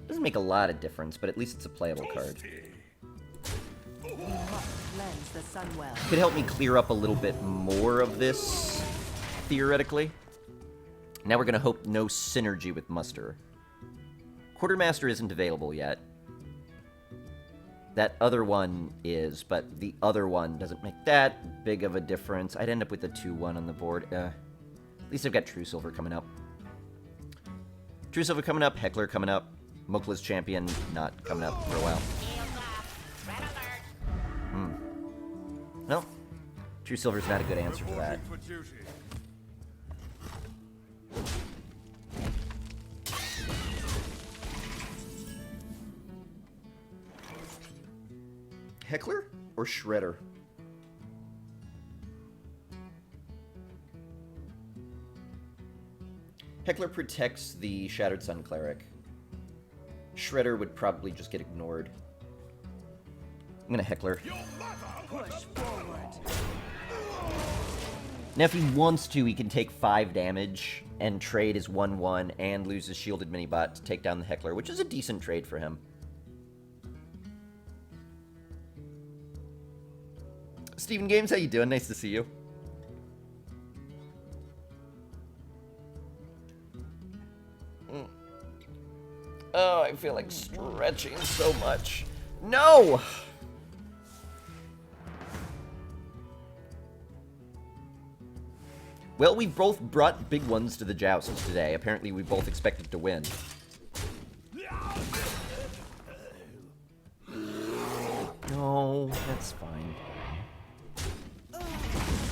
Doesn't make a lot of difference, but at least it's a playable card. We must cleanse the Sunwell. Could help me clear up a little bit more of this, theoretically. Now we're gonna hope no synergy with Muster. Quartermaster isn't available yet. That other one is, but the other one doesn't make that big of a difference. I'd end up with a 2-1 on the board. At least I've got True Silver coming up. True Silver coming up, Heckler coming up, Mokla's Champion not coming up for a while. No, True Silver's not a good answer for that. For duty. Heckler or Shredder? Heckler protects the Shattered Sun Cleric. Shredder would probably just get ignored. I'm gonna Heckler. Push forward. Now if he wants to, he can take 5 damage and trade his 1/1 and lose his Shielded Minibot to take down the Heckler, which is a decent trade for him. Steven Games, how you doing? Nice to see you. Oh, I feel like stretching so much. No! Well, we both brought big ones to the joust today. Apparently, we both expected to win. No, that's fine.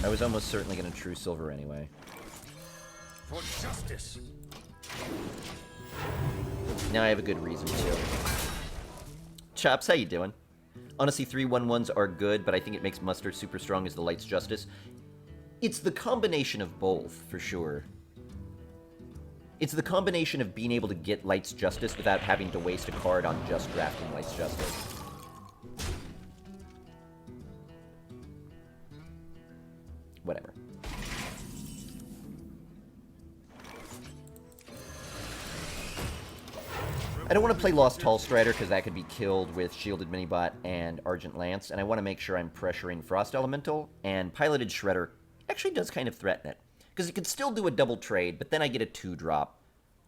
I was almost certainly going to True Silver anyway. For justice. Now I have a good reason to. Chops, how you doing? Honestly, 3/11s are good, but I think it makes Mustard super strong as the Light's Justice. It's the combination of both, for sure. It's the combination of being able to get Light's Justice without having to waste a card on just drafting Light's Justice. Whatever. I don't want to play Lost Tall Strider because that could be killed with Shielded Minibot and Argent Lance, and I want to make sure I'm pressuring Frost Elemental, and Piloted Shredder actually does kind of threaten it. Because he could still do a double trade, but then I get a 2-drop,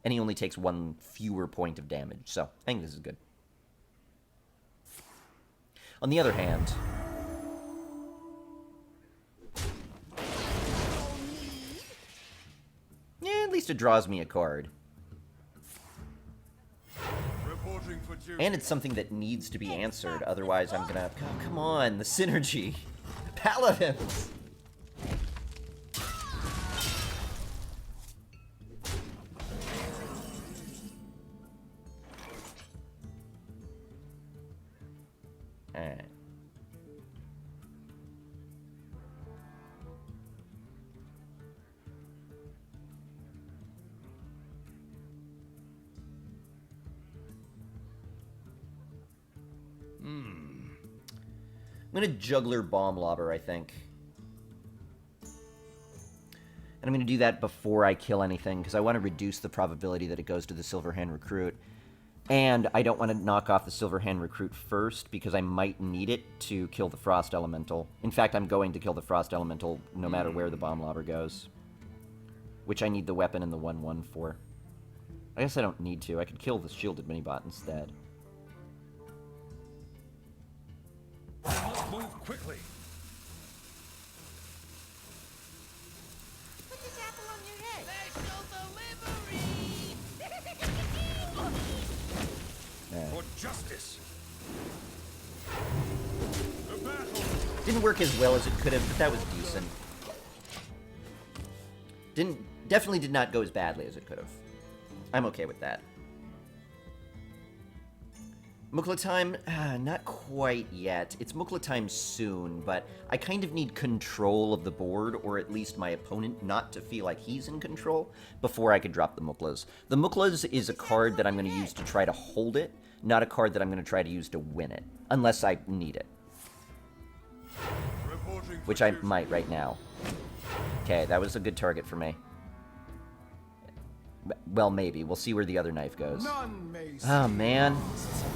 and he only takes 1 fewer point of damage, so I think this is good. On the other hand... yeah, at least it draws me a card. And it's something that needs to be answered, otherwise I'm gonna... oh, come on, the synergy! Paladins! Alright. I'm going to Juggler Bomb Lobber, I think. And I'm going to do that before I kill anything, because I want to reduce the probability that it goes to the Silverhand Recruit. And I don't want to knock off the Silverhand Recruit first, because I might need it to kill the Frost Elemental. In fact, I'm going to kill the Frost Elemental no matter where the Bomb Lobber goes. Which I need the weapon and the 1/1 for. I guess I don't need to. I could kill the Shielded Minibot instead. Move quickly. Put this apple on your head. For justice. Didn't work as well as it could have, but that was decent. Definitely did not go as badly as it could have. I'm okay with that. Mukla time? Not quite yet. It's Mukla time soon, but I kind of need control of the board, or at least my opponent not to feel like he's in control, before I could drop the Muklas. The Muklas is a card that I'm going to use to try to hold it, not a card that I'm going to try to use to win it, unless I need it. Which I might right now. Okay, that was a good target for me. Well, maybe. We'll see where the other knife goes. Oh, man.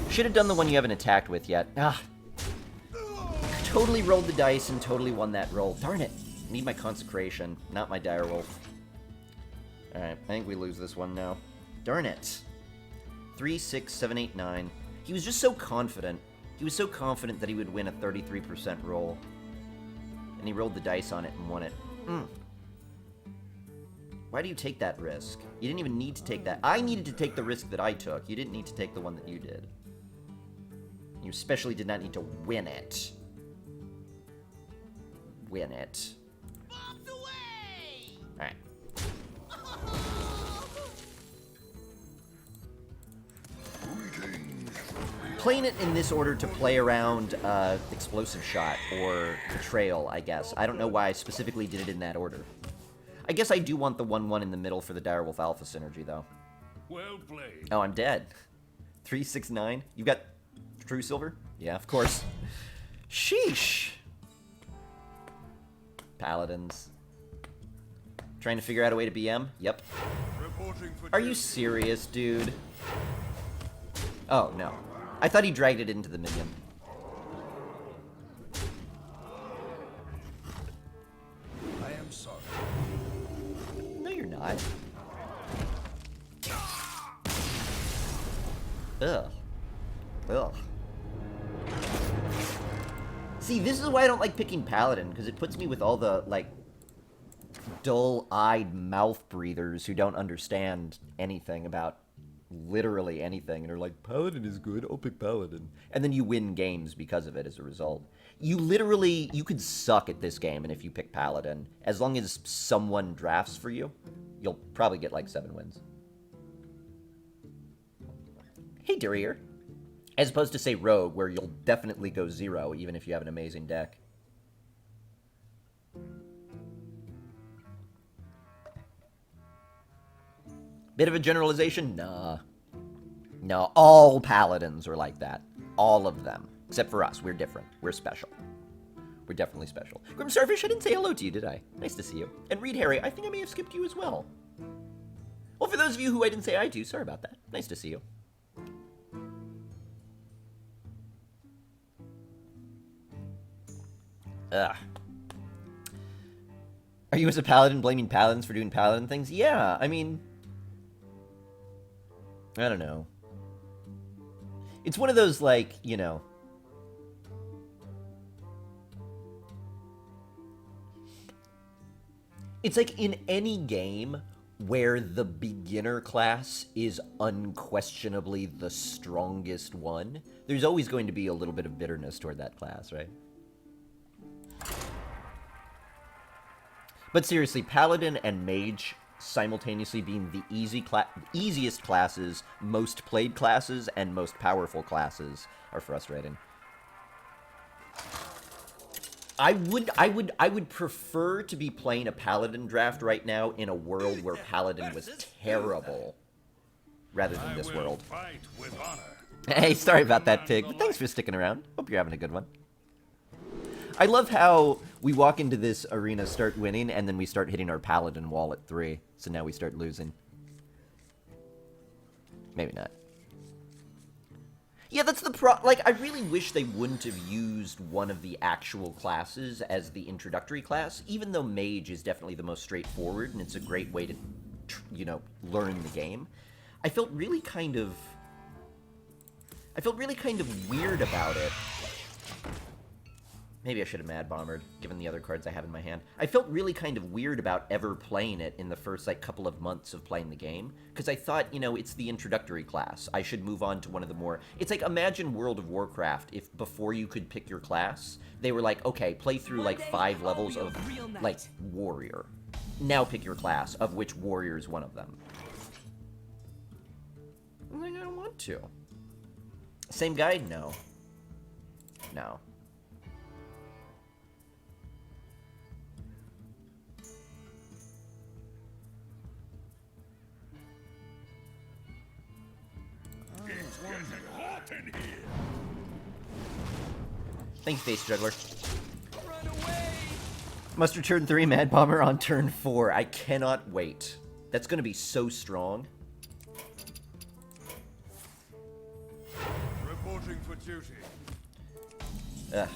Should have done the one you haven't attacked with yet. Ah. Totally rolled the dice and totally won that roll. Darn it. Need my Consecration, not my Direwolf. Alright, I think we lose this one now. Darn it. 3, 6, 7, 8, 9. He was just so confident. He was so confident that he would win a 33% roll. And he rolled the dice on it and won it. Why do you take that risk? You didn't even need to take that. I needed to take the risk that I took. You didn't need to take the one that you did. You especially did not need to win it. Win it. Alright. Playing it in this order to play around Explosive Shot or Betrayal, I guess. I don't know why I specifically did it in that order. I guess I do want the 1/1 in the middle for the Direwolf Alpha synergy, though. Well played. Oh, I'm dead. 3, 6, 9. You've got True Silver? Yeah, of course. Sheesh. Paladins. Trying to figure out a way to BM? Yep. Are you serious, dude? Oh, no. I thought he dragged it into the minion. I am sorry. No, you're not. Ugh. Ugh. See, this is why I don't like picking Paladin, because it puts me with all the, like, dull-eyed mouth breathers who don't understand anything about literally anything, and are like, Paladin is good, I'll pick Paladin. And then you win games because of it as a result. You could suck at this game, and if you pick Paladin, as long as someone drafts for you, you'll probably get like 7 wins. Hey, Durier. As opposed to, say, Rogue, where you'll definitely go 0, even if you have an amazing deck. Bit of a generalization? Nah. No, all Paladins are like that. All of them. Except for us. We're different. We're special. We're definitely special. Grim Starfish, I didn't say hello to you, did I? Nice to see you. And Reed Harry, I think I may have skipped you as well. Well, for those of you who I didn't say hi to, sorry about that. Nice to see you. Ugh. Are you as a Paladin blaming Paladins for doing Paladin things? Yeah, I mean... I don't know. It's one of those, like, you know... It's like in any game where the beginner class is unquestionably the strongest one, there's always going to be a little bit of bitterness toward that class, right? But seriously, Paladin and Mage simultaneously being the easiest classes, most played classes, and most powerful classes are frustrating. I would prefer to be playing a Paladin draft right now in a world where Paladin was terrible, rather than this world. Fight with honor. Hey, sorry about that, Pig, but thanks for sticking around. Hope you're having a good one. I love how we walk into this arena, start winning, and then we start hitting our Paladin wall at 3. So now we start losing. Maybe not. Yeah, that's the like, I really wish they wouldn't have used one of the actual classes as the introductory class, even though Mage is definitely the most straightforward, and it's a great way to, you know, learn the game. I felt really kind of weird about it. Maybe I should have Mad Bombered, given the other cards I have in my hand. I felt really kind of weird about ever playing it in the first, like, couple of months of playing the game, because I thought, you know, it's the introductory class. I should move on to one of the more... It's like, imagine World of Warcraft if before you could pick your class, they were like, okay, play through, like, 5 levels of, like, Warrior. Now pick your class, of which Warrior is one of them. I don't want to. Same guide? No. No. It's getting hot in here. Thank you, Face Juggler. Mustard turn 3, Mad Bomber on turn 4. I cannot wait. That's going to be so strong. Reporting for duty. Ugh.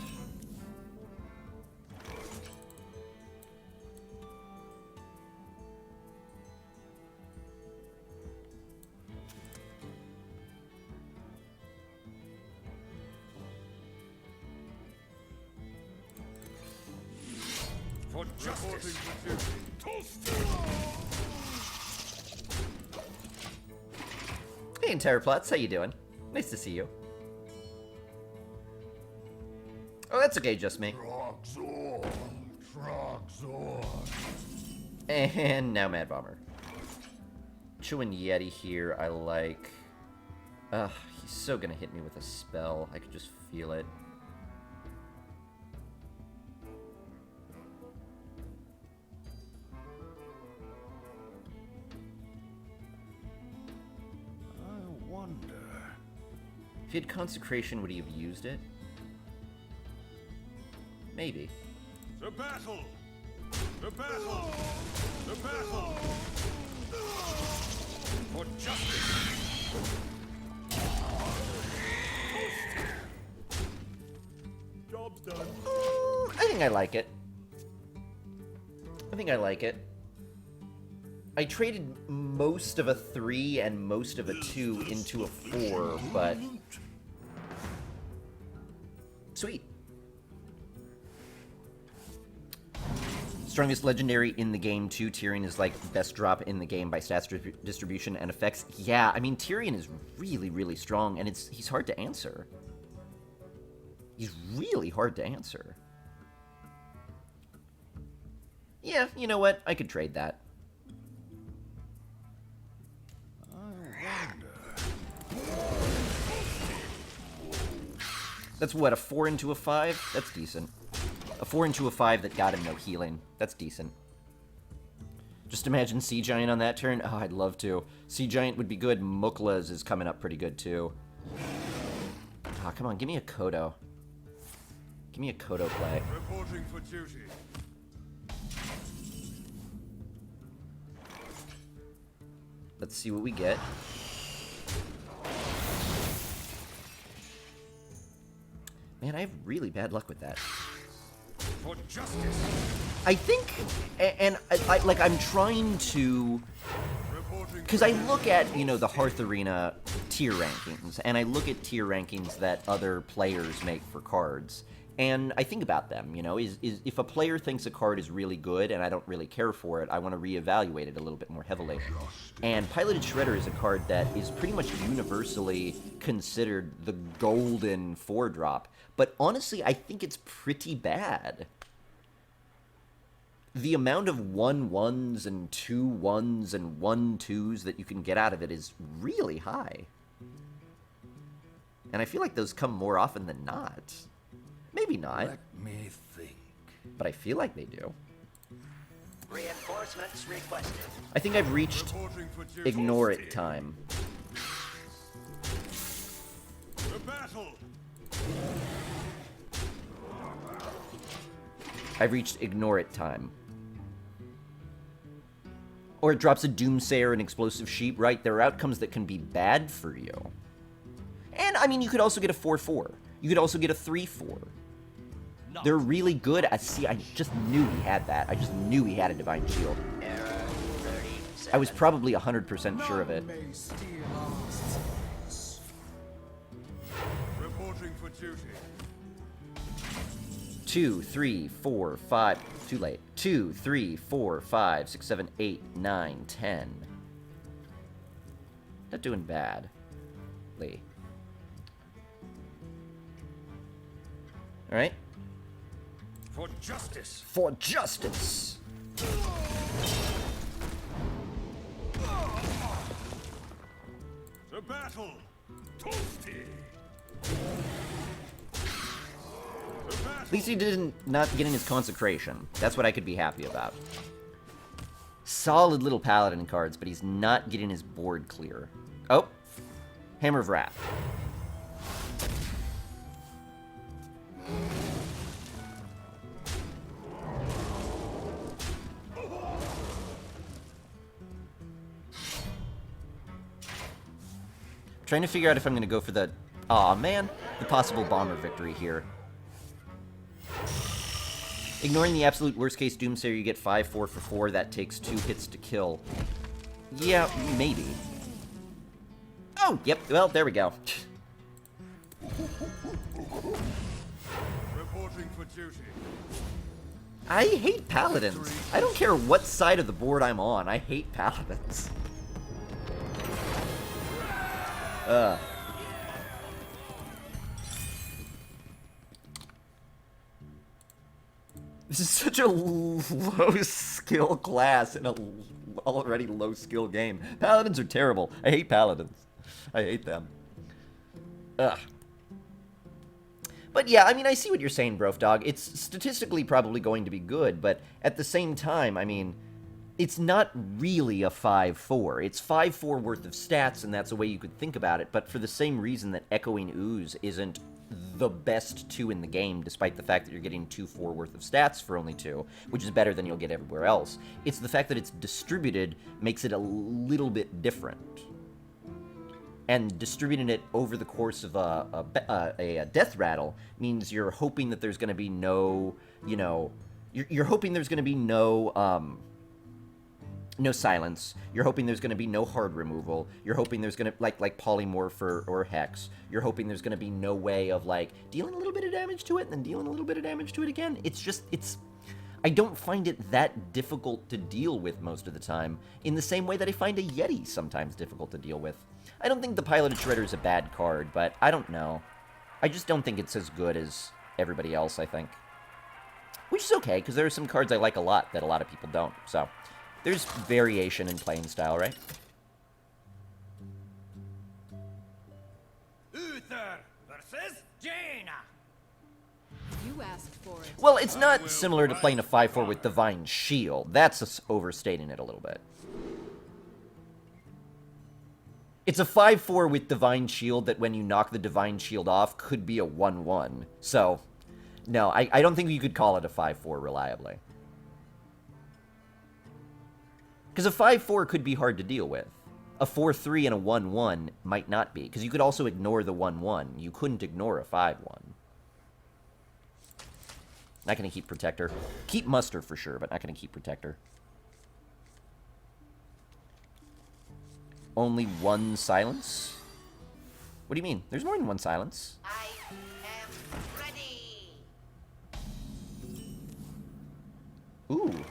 For justice. Toast. Hey, Terraplots, how you doing? Nice to see you. Oh, that's okay, just me. Trogzor. And now Mad Bomber. Chewing Yeti here, I like... Ugh, he's so gonna hit me with a spell. I could just feel it. I wonder. If he had Consecration, would he have used it? Maybe. The battle! The battle! The battle! For justice! Job's done. I think I like it. I think I like it. I traded most of a 3 and most of a 2 into a 4, but... Sweet. Strongest legendary in the game, too. Tyrion is, like, best drop in the game by stats distribution and effects. Yeah, I mean, Tyrion is really, really strong, and he's hard to answer. He's really hard to answer. Yeah, you know what? I could trade that. That's what, a 4 into a 5? That's decent. A 4 into a 5 that got him no healing. That's decent. Just imagine Sea Giant on that turn. Oh, I'd love to. Sea Giant would be good. Mukla's is coming up pretty good, too. Oh, come on, give me a Kodo. Give me a Kodo play. Reporting for duty. Let's see what we get. Man, I have really bad luck with that. For justice. I think, and I'm trying to, Reporting because I look at, you know, the Hearth Arena tier rankings, and I look at tier rankings that other players make for cards, and I think about them, you know, is if a player thinks a card is really good and I don't really care for it, I want to reevaluate it a little bit more heavily. And Piloted Shredder is a card that is pretty much universally considered the golden 4-drop, but honestly, I think it's pretty bad. The amount of 1/1s and 2/1s and 1/2s that you can get out of it is really high. And I feel like those come more often than not. Maybe not, Let me think. but I feel like they do. Reinforcements requested. I think I've reached reporting for duty. ignore it time. The battle. I've reached ignore it time. Or it drops a Doomsayer and Explosive Sheep, right? There are outcomes that can be bad for you. And, I mean, you could also get a 4/4. You could also get a 3/4. They're really good. I just knew he had that. I just knew he had a Divine Shield. Error 37. I was probably 100% sure of it. Reporting for duty. 2, 3, 4, 5. Too late. 2, 3, 4, 5, 6, 7, 8, 9, 10. Not doing bad. Lee. Alright. For justice. For justice! The battle. Toasty. The battle. At least he didn't not get in his consecration. That's what I could be happy about. Solid little Paladin cards, but he's not getting his board clear. Oh. Hammer of Wrath. Trying to figure out if I'm going to go for the... Aw, man. The possible bomber victory here. Ignoring the absolute worst-case Doomsayer, you get 5/4 for 4. That takes 2 hits to kill. Yeah, maybe. Oh, yep. Well, there we go. Reporting for duty. I hate Paladins. I don't care what side of the board I'm on. I hate Paladins. This is such a low skill class in a already low skill game. Paladins are terrible. I hate Paladins. I hate them. Ugh. But yeah, I mean, I see what you're saying, Brof Dog. It's statistically probably going to be good, but at the same time, I mean, it's not really a 5/4. It's 5/4 worth of stats, and that's a way you could think about it, but for the same reason that Echoing Ooze isn't the best 2 in the game, despite the fact that you're getting 2/4 worth of stats for only 2, which is better than you'll get everywhere else. It's the fact that it's distributed makes it a little bit different. And distributing it over the course of a death rattle means you're hoping that there's going to be no, you know, you're hoping there's going to be no silence. You're hoping there's going to be no hard removal. You're hoping there's going to, like polymorph or hex. You're hoping there's going to be no way of, like, dealing a little bit of damage to it and then dealing a little bit of damage to it again. It's just, I don't find it that difficult to deal with most of the time, in the same way that I find a Yeti sometimes difficult to deal with. I don't think the Piloted Shredder is a bad card, but I don't know. I just don't think it's as good as everybody else, I think. Which is okay, because there are some cards I like a lot that a lot of people don't. So, there's variation in playing style, right? Uther versus Jaina. You asked for it. Well, it's not similar to playing a 5/4 with Divine Shield. That's overstating it a little bit. It's a 5/4 with Divine Shield that when you knock the Divine Shield off could be a 1/1. So, no, I don't think you could call it a 5/4 reliably. Because a 5/4 could be hard to deal with. A 4/3 and a 1/1 might not be, because you could also ignore the 1/1. You couldn't ignore a 5/1. Not going to keep Protector. Keep Muster for sure, but not going to keep Protector. Only one silence? What do you mean? There's more than one silence. I am ready. Ooh.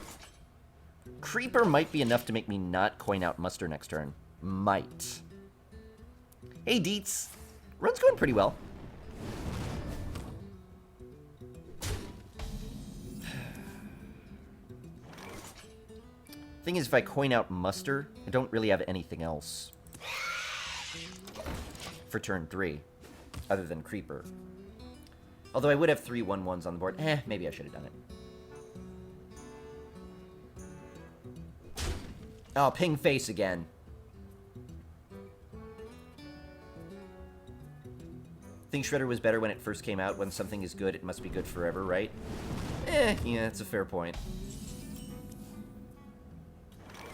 Creeper might be enough to make me not coin out Muster next turn. Might. Hey, Deets. Run's going pretty well. Thing is, if I coin out Muster, I don't really have anything else for turn 3, other than Creeper. Although I would have 3 1/1s on the board. Maybe I should have done it. Oh, ping face again. Think Shredder was better when it first came out. When something is good, it must be good forever, right? Yeah, that's a fair point.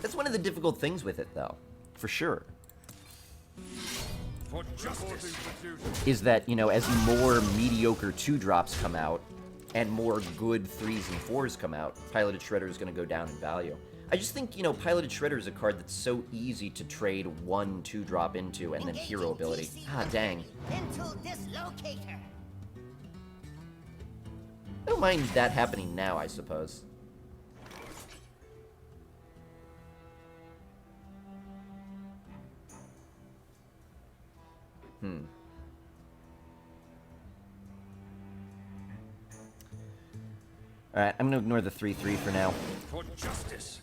That's one of the difficult things with it, though. For sure. For justice. Is that, as more mediocre 2-drops come out, and more good 3s and 4s come out, Piloted Shredder is going to go down in value. I just think, Piloted Shredder is a card that's so easy to trade 1 2-drop into, and then hero ability. Ah, dang. Mental dislocator. I don't mind that happening now, I suppose. Alright, I'm gonna ignore the 3/3 for now. For justice.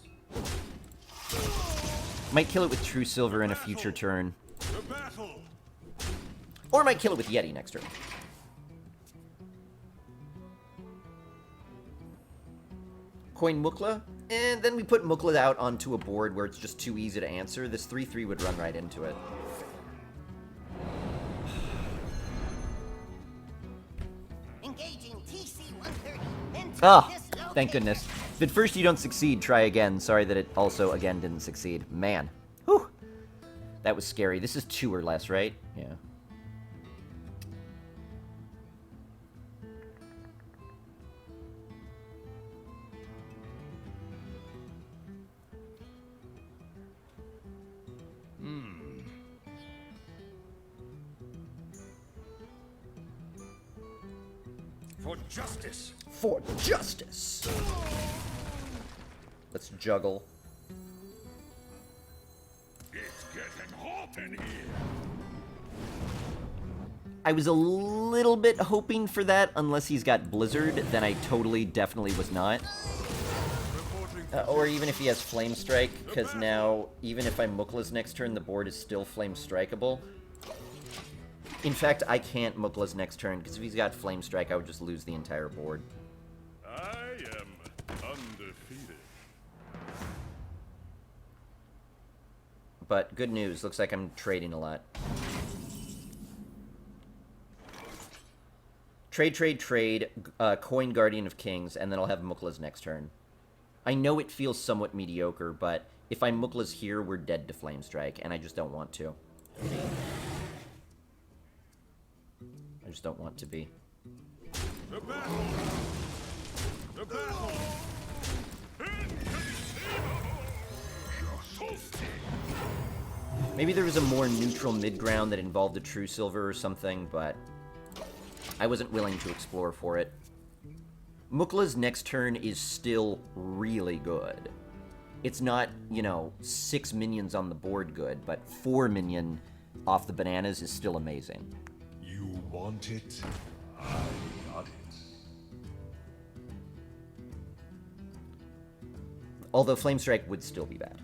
Might kill it with True Silver in a future turn. The battle. Or might kill it with Yeti next turn. Coin Mukla, and then we put Mukla out onto a board where it's just too easy to answer. This 3/3 would run right into it. Engaging TC-130. Ah, thank goodness. If at first you don't succeed, try again. Sorry that it also, again, didn't succeed. Man. Whew. That was scary. This is 2 or less, right? Yeah. For justice. For justice! Let's juggle. It's getting hot in here. I was a little bit hoping for that, unless he's got Blizzard, then I definitely was not. Or even if he has Flame Strike, because now, even if I Mukla's next turn, the board is still Flame Strikeable. In fact, I can't Mukla's next turn, because if he's got Flame Strike, I would just lose the entire board. I am undefeated. But good news, looks like I'm trading a lot. Trade, coin Guardian of Kings, and then I'll have Mukla's next turn. I know it feels somewhat mediocre, but if I Mukla's here, we're dead to Flame Strike, and I just don't want to. I just don't want to be. The battle. The battle. Maybe there was a more neutral mid-ground that involved a True Silver or something, but I wasn't willing to explore for it. Mukla's next turn is still really good. It's not, 6 minions on the board good, but 4 minion off the bananas is still amazing. You You want it? I got it. Although Flame Strike would still be bad.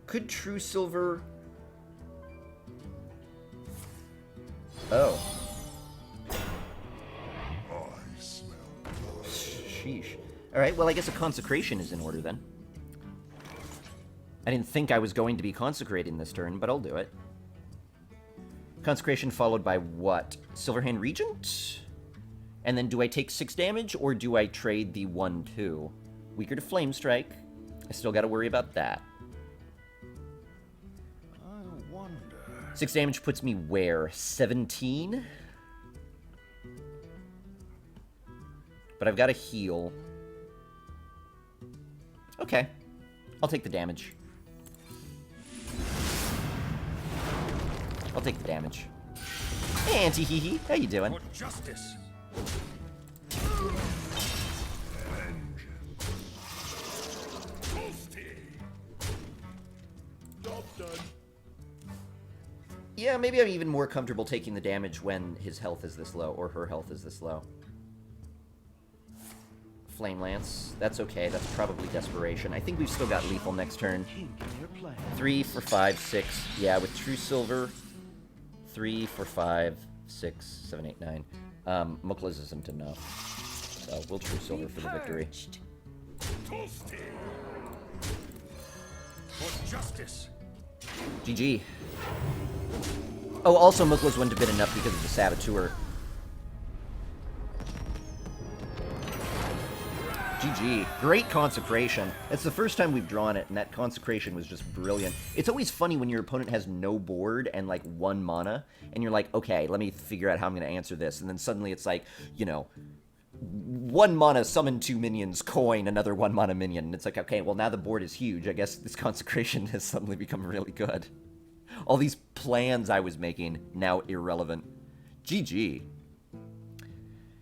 Could True Silver... Oh. I smell blood. Sheesh. Alright, well I guess a Consecration is in order then. I didn't think I was going to be consecrating this turn, but I'll do it. Consecration followed by what? Silverhand Regent? And then do I take 6 damage, or do I trade the 1-2? Weaker to Flame Strike. I still gotta worry about that. I wonder. 6 damage puts me where? 17? But I've got a heal. Okay. I'll take the damage. I'll take the damage. Hey, Auntie Hee-Hee. How you doing? For justice. Toasty. Job done. Yeah, maybe I'm even more comfortable taking the damage when his health is this low, or her health is this low. Flame Lance. That's okay. That's probably Desperation. I think we've still got lethal next turn. 3 for 5, 6. Yeah, with True Silver. 3 for 5, 6, 7, 8, 9. Muklas isn't enough. So we'll True Silver for the victory. Toasty. For justice. GG. Oh, also Muklas wouldn't have been enough because of the Saboteur. GG. Great Consecration. It's the first time we've drawn it, and that Consecration was just brilliant. It's always funny when your opponent has no board and, like, 1 mana, and you're like, okay, let me figure out how I'm going to answer this. And then suddenly it's like, you know, 1 mana, summon 2 minions, coin another 1 mana minion. And it's like, okay, well, now the board is huge. I guess this Consecration has suddenly become really good. All these plans I was making, now irrelevant. GG.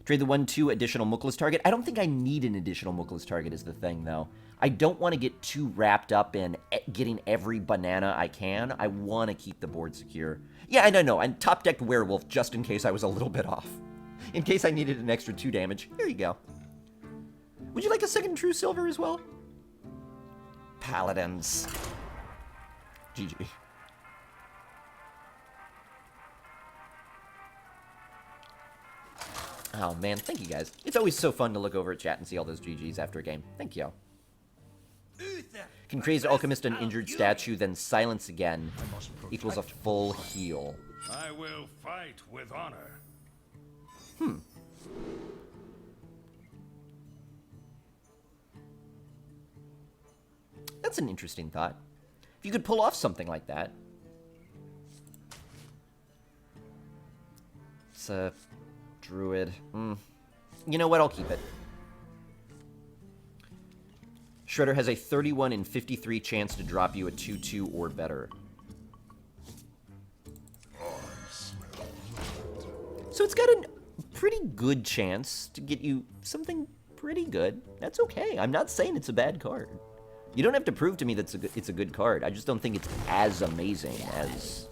Trade the 1-2 additional Muklas target. I don't think I need an additional Muklas target is the thing, though. I don't want to get too wrapped up in getting every banana I can. I want to keep the board secure. Yeah, I know. And top-decked Werewolf, just in case I was a little bit off. In case I needed an extra 2 damage. Here you go. Would you like a second True Silver as well? Paladins. GG. Oh, man, thank you guys. It's always so fun to look over at chat and see all those GGs after a game. Thank you. Can Crazed Alchemist an injured statue, then silence again equals a full heal. I will fight with honor. That's an interesting thought. If you could pull off something like that. It's a druid. You know what? I'll keep it. Shredder has a 31 in 53 chance to drop you a 2-2 or better. So it's got a pretty good chance to get you something pretty good. That's okay. I'm not saying it's a bad card. You don't have to prove to me that it's a good card. I just don't think it's as amazing as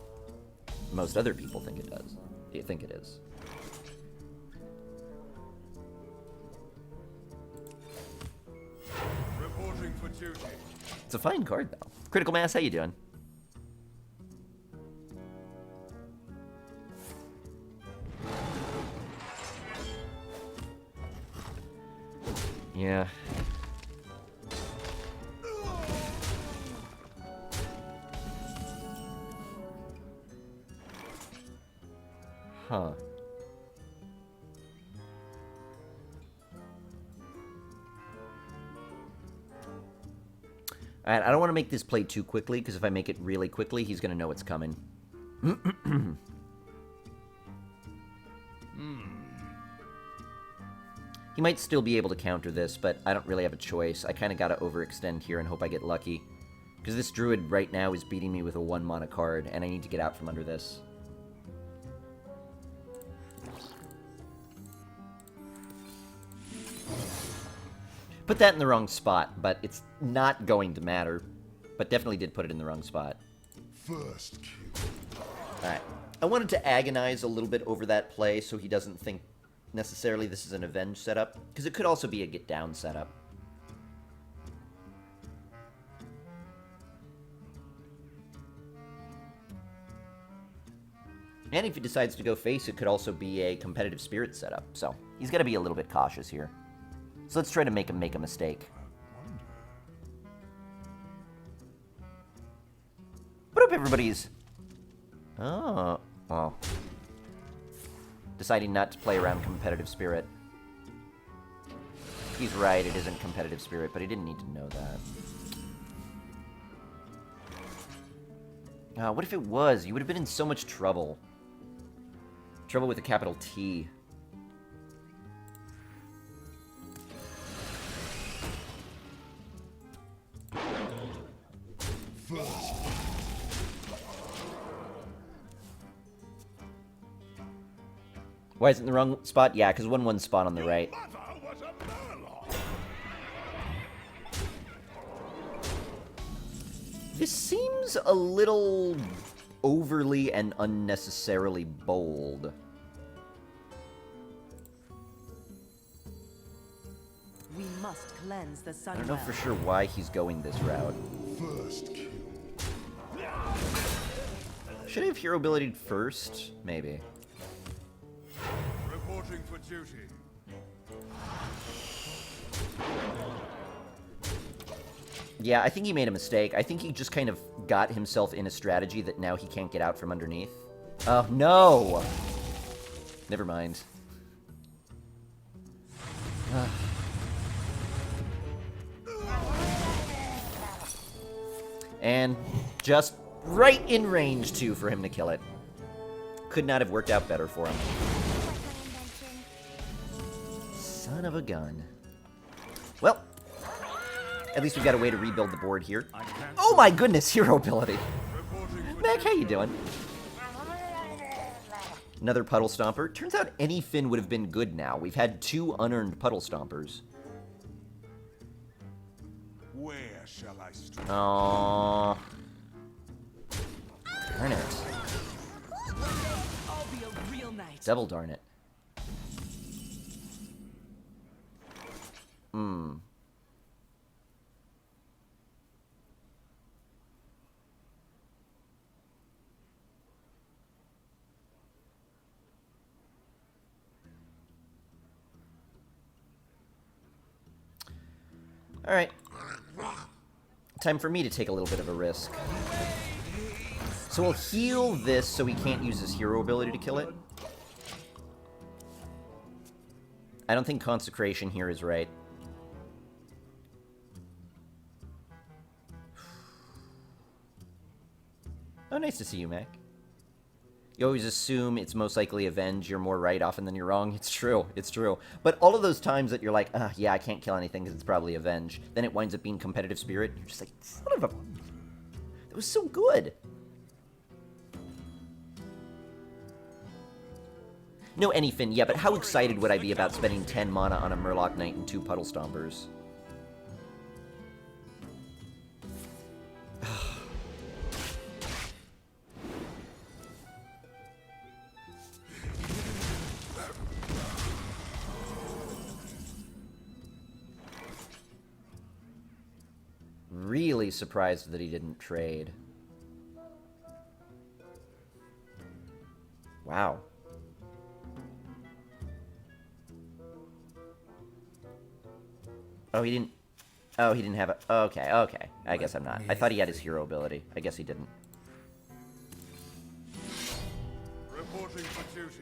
most other people think it does. You think it is. Reporting for duty. It's a fine card, though. Critical Mass, how you doing? Yeah. Huh. Alright, I don't want to make this play too quickly, because if I make it really quickly, he's going to know it's coming. He might still be able to counter this, but I don't really have a choice. I kind of got to overextend here and hope I get lucky. Because this druid right now is beating me with a 1 mana card, and I need to get out from under this. Put that in the wrong spot, but it's not going to matter. But definitely did put it in the wrong spot. First kill. Alright. I wanted to agonize a little bit over that play so he doesn't think necessarily this is an avenge setup, because it could also be a get down setup. And if he decides to go face, it could also be a competitive spirit setup. So he's got to be a little bit cautious here. So let's try to make him make a mistake. What up, everybody's? Oh, well. Deciding not to play around competitive spirit. He's right, it isn't competitive spirit, but he didn't need to know that. What if it was? You would have been in so much trouble. Trouble with a capital T. Why is it in the wrong spot? Yeah, because 1-1 spot on the right. Mother was a murloc. This seems a little overly and unnecessarily bold. We must cleanse the sun. I don't know for sure why he's going this route. First kill. Should I have hero ability first? Maybe. Reporting for duty. Yeah, I think he made a mistake. I think he just kind of got himself in a strategy that now he can't get out from underneath. Oh, no! Never mind. And just right in range, too, for him to kill it. Could not have worked out better for him. Son of a gun. Well, at least we've got a way to rebuild the board here. Oh my goodness, hero ability. Mac, how you doing? Another Puddle Stomper. Turns out any Finn would have been good now. We've had 2 unearned Puddle Stompers. Where shall I strike? Aww. Darn it. I'll be a real knight. Devil darn it. Alright. Time for me to take a little bit of a risk. So we'll heal this so he can't use his hero ability to kill it. I don't think Consecration here is right. Oh, nice to see you, Mac. You always assume it's most likely Avenge. You're more right often than you're wrong. It's true. It's true. But all of those times that you're like, yeah, I can't kill anything because it's probably Avenge. Then it winds up being Competitive Spirit. You're just like, son of a... That was so good. No, any Finn. Yeah, but how excited would I be about spending 10 mana on a Murloc Knight and 2 Puddle Stompers? Really surprised that he didn't trade. Wow. Oh, he didn't... Oh, he didn't have a... Okay, okay. I guess I'm not. I thought he had his hero ability. I guess he didn't. Reporting for duty.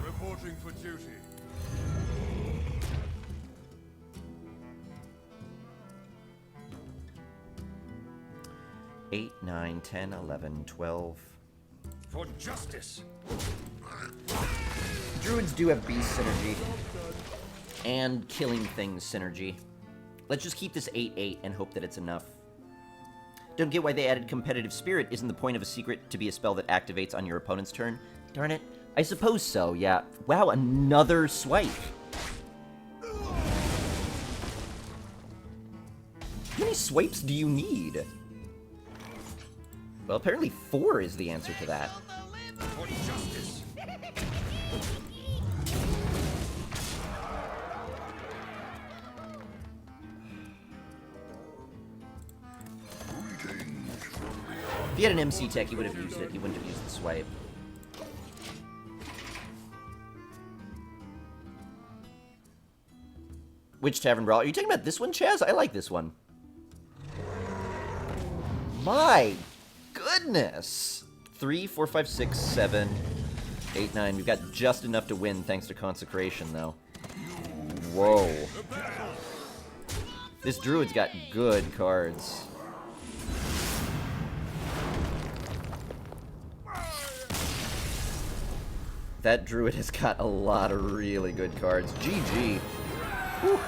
Reporting for duty. 8, 9, 10, 11, 12... For justice. Druids do have beast synergy. And killing things synergy. Let's just keep this 8-8 and hope that it's enough. Don't get why they added Competitive Spirit. Isn't the point of a secret to be a spell that activates on your opponent's turn? Darn it. I suppose so, yeah. Wow, another swipe. many swipes do you need? Well, apparently 4 is the answer to that. For justice. If he had an MC tech, he would have used it. He wouldn't have used the swipe. Which Tavern Brawl? Are you talking about this one, Chaz? I like this one. My goodness. 3, 4, 5, 6, 7, 8, 9. We've got just enough to win thanks to Consecration, though. Whoa. This Druid's got good cards. That Druid has got a lot of really good cards. GG. Whew.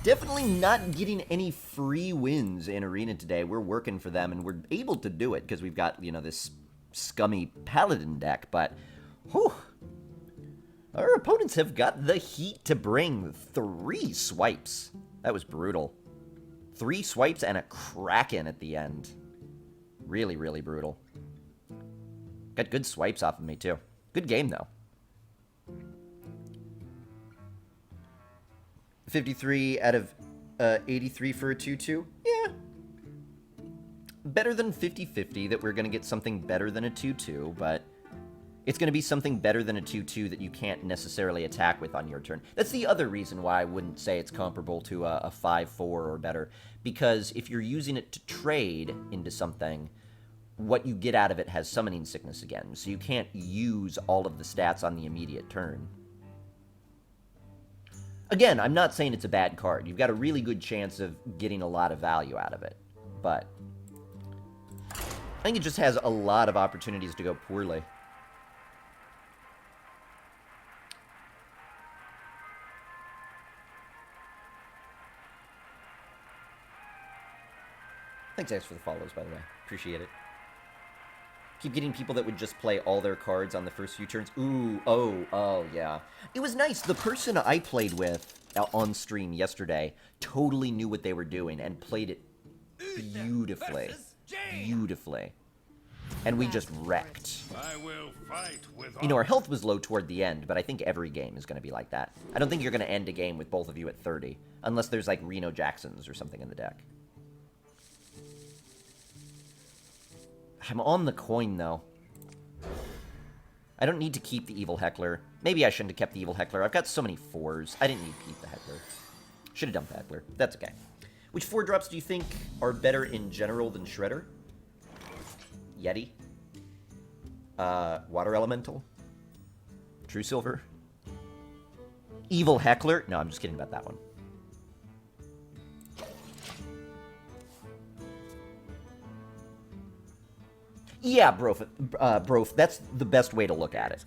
Definitely not getting any free wins in Arena today. We're working for them, and we're able to do it because we've got, you know, this scummy Paladin deck, but whew. Our opponents have got the heat to bring 3 swipes. That was brutal. 3 swipes and a Kraken at the end. Really, really brutal. Got good swipes off of me, too. Good game, though. 53 out of 83 for a 2-2? Yeah. Better than 50-50 that we're going to get something better than a 2-2, but it's going to be something better than a 2-2 that you can't necessarily attack with on your turn. That's the other reason why I wouldn't say it's comparable to a 5-4 or better, because if you're using it to trade into something, what you get out of it has Summoning Sickness again, so you can't use all of the stats on the immediate turn. Again, I'm not saying it's a bad card. You've got a really good chance of getting a lot of value out of it. But I think it just has a lot of opportunities to go poorly. Thanks, guys, for the follows, by the way. Appreciate it. Keep getting people that would just play all their cards on the first few turns. Ooh, oh, yeah. It was nice. The person I played with on stream yesterday totally knew what they were doing and played it beautifully. Beautifully. And we just wrecked. I will fight with You know, our health was low toward the end, but I think every game is going to be like that. I don't think you're going to end a game with both of you at 30, unless there's like Reno Jacksons or something in the deck. I'm on the coin, though. I don't need to keep the Evil Heckler. Maybe I shouldn't have kept the Evil Heckler. I've got so many 4s. I didn't need to keep the Heckler. Should have dumped the Heckler. That's okay. Which 4-drops do you think are better in general than Shredder? Yeti? Water Elemental? True Silver? Evil Heckler? No, I'm just kidding about that one. Yeah, Brof, that's the best way to look at it.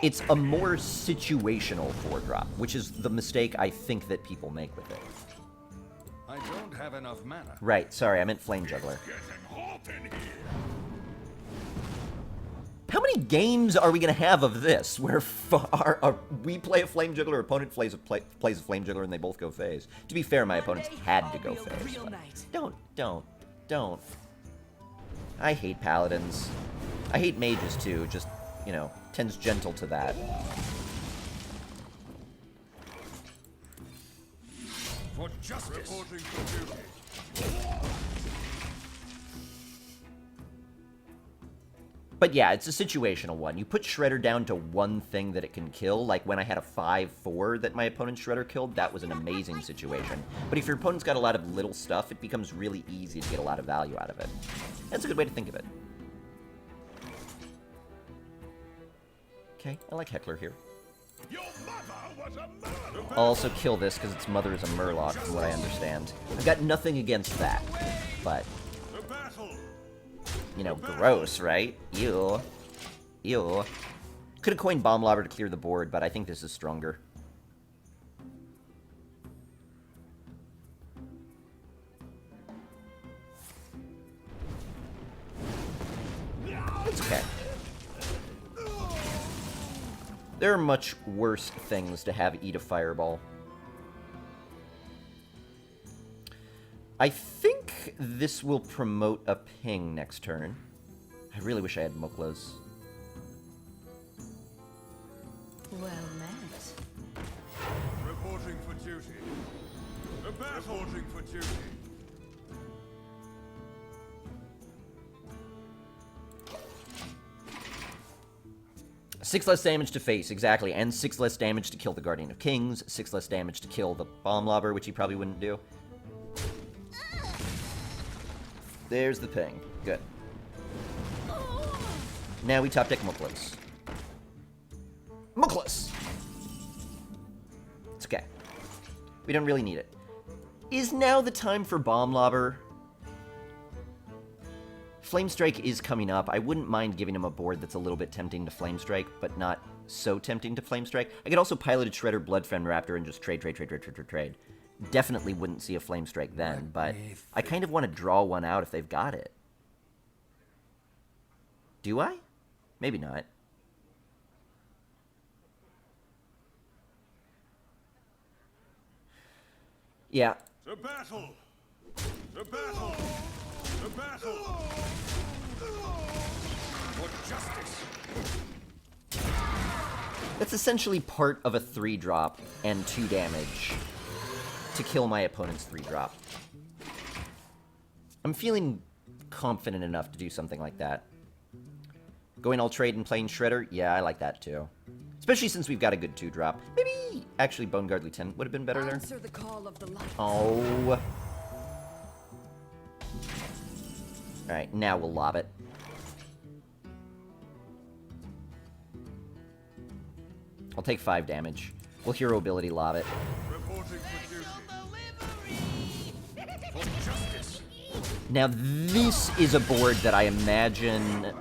It's a more situational 4-drop, which is the mistake I think that people make with it. I don't have enough mana. Right, sorry, I meant Flame Juggler. How many games are we going to have of this, where we play a Flame Juggler, opponent plays a Flame Juggler, and they both go phase? To be fair, my opponents had to go phase. Don't. I hate Paladins. I hate Mages, too, just, you know, tends gentle to that. For justice. Reporting for duty. But yeah, it's a situational one. You put Shredder down to one thing that it can kill, like when I had a 5-4 that my opponent's Shredder killed, that was an amazing situation. But if your opponent's got a lot of little stuff, it becomes really easy to get a lot of value out of it. That's a good way to think of it. Okay, I like Heckler here. I'll also kill this because its mother is a Murloc, from what I understand. I've got nothing against that, but... You know, gross, right? Ew. Ew. Could have coined Bomb Lobber to clear the board, but I think this is stronger. It's okay. There are much worse things to have eat a fireball. I think this will promote a ping next turn. I really wish I had Muklas. Well met. Reporting for duty. The battle. Reporting for duty. Six less damage to face, exactly, and 6 less damage to kill the Guardian of Kings, 6 less damage to kill the Bomb Lobber, which he probably wouldn't do. There's the ping. Good. Now we top deck Muklas. Muklas! It's okay. We don't really need it. Is now the time for Bomb Lobber? Flame Strike is coming up. I wouldn't mind giving him a board that's a little bit tempting to Flame Strike, but not so tempting to Flame Strike. I could also pilot a Shredder, Bloodfen Raptor, and just trade. Definitely wouldn't see a Flame Strike then, but I kind of want to draw one out if they've got it. Do I? Maybe not. Yeah. The battle! The battle! The battle! For justice! That's essentially part of a 3-drop and 2 damage to kill my opponent's 3-drop. I'm feeling confident enough to do something like that. Going all trade and playing Shredder? Yeah, I like that too. Especially since we've got a good 2-drop. Maybe, actually, Bone Guard Lieutenant would have been better there. Answer the call of the light. Oh. Alright, now we'll lob it. I'll take 5 damage. We'll hero ability lob it. Reporting for duty. For justice! Now this is a board that I imagine...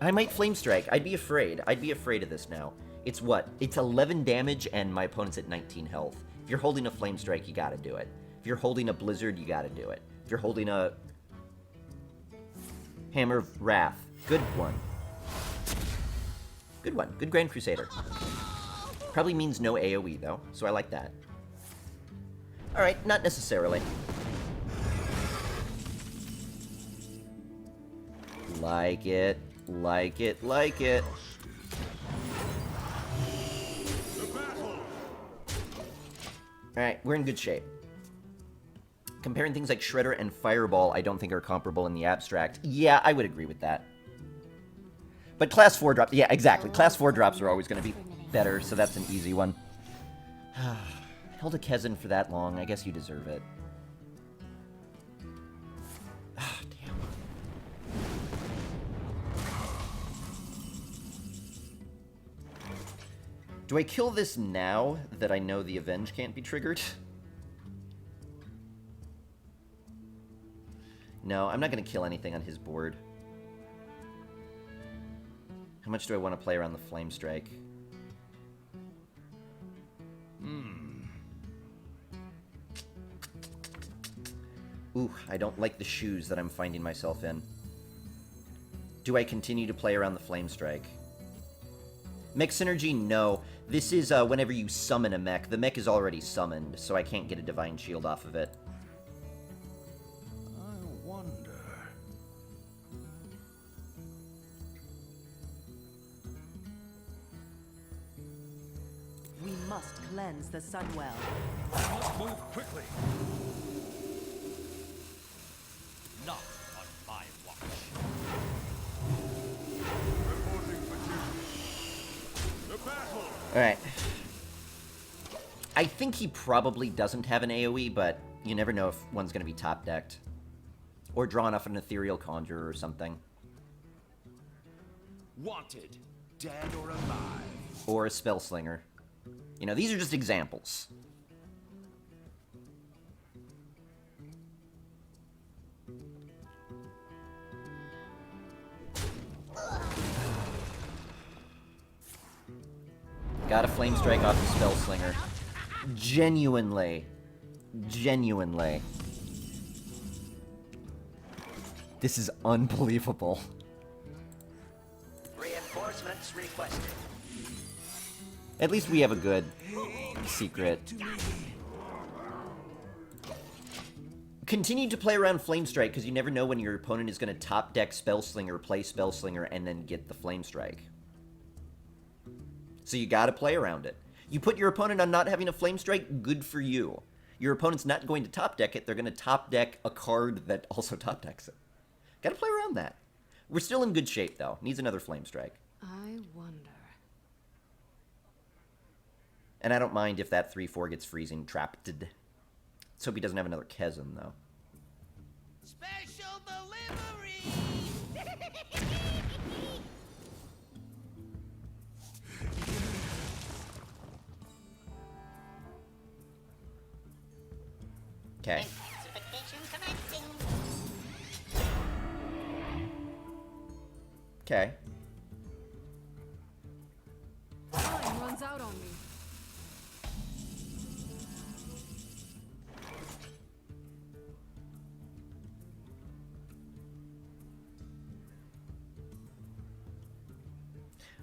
I might Flame Strike. I'd be afraid. I'd be afraid of this now. It's what? It's 11 damage and my opponent's at 19 health. If you're holding a Flame Strike, you gotta do it. If you're holding a Blizzard, you gotta do it. If you're holding a Hammer of Wrath, good one. Good one. Good Grand Crusader. Probably means no AoE, though, so I like that. Alright, not necessarily. Like it. Like it. Like it. Alright, we're in good shape. Comparing things like Shredder and Fireball, I don't think are comparable in the abstract. Yeah, I would agree with that. But Class 4 drops... Yeah, exactly. Class 4 drops are always going to be better, so that's an easy one. Held a Kezin for that long. I guess you deserve it. Ah, damn. Do I kill this now that I know the Avenge can't be triggered? No, I'm not going to kill anything on his board. How much do I want to play around the Flame Strike? Ooh, I don't like the shoes that I'm finding myself in. Do I continue to play around the Flame Strike? Mech Synergy? No. This is whenever you summon a mech. The mech is already summoned, so I can't get a Divine Shield off of it. I wonder... We must cleanse the Sunwell. Must move quickly. Not on my watch. Reporting for duty. The battle! Alright. I think he probably doesn't have an AoE, but you never know if one's going to be top-decked. Or drawn off an Ethereal Conjurer or something. Wanted, dead or alive. Or a Spellslinger. You know, these are just examples. Got a Flame Strike off the Spellslinger. Genuinely. Genuinely. This is unbelievable. Reinforcements requested. At least we have a good secret. Continue to play around Flame Strike, because you never know when your opponent is going to top deck Spellslinger, play Spellslinger, and then get the Flame Strike. So you got to play around it. You put your opponent on not having a Flame Strike, good for you. Your opponent's not going to top deck it, they're going to top deck a card that also top decks it. Got to play around that. We're still in good shape, though. Needs another Flame Strike. I wonder. And I don't mind if that 3/4 gets freezing trapped. Let's hope he doesn't have another Chasm, though. Special delivery! Okay. Intensification commencing. Okay. Time runs out on me.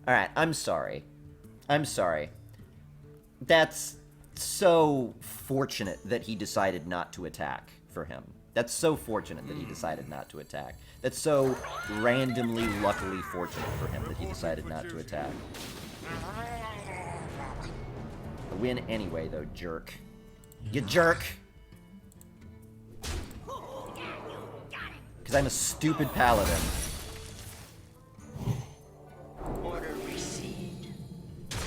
Alright, I'm sorry. I'm sorry. That's so fortunate that he decided not to attack for him. That's so fortunate that he decided not to attack. That's so randomly, luckily fortunate for him that he decided not to attack. I win anyway, though, jerk. You jerk! Because I'm a stupid paladin. Order received.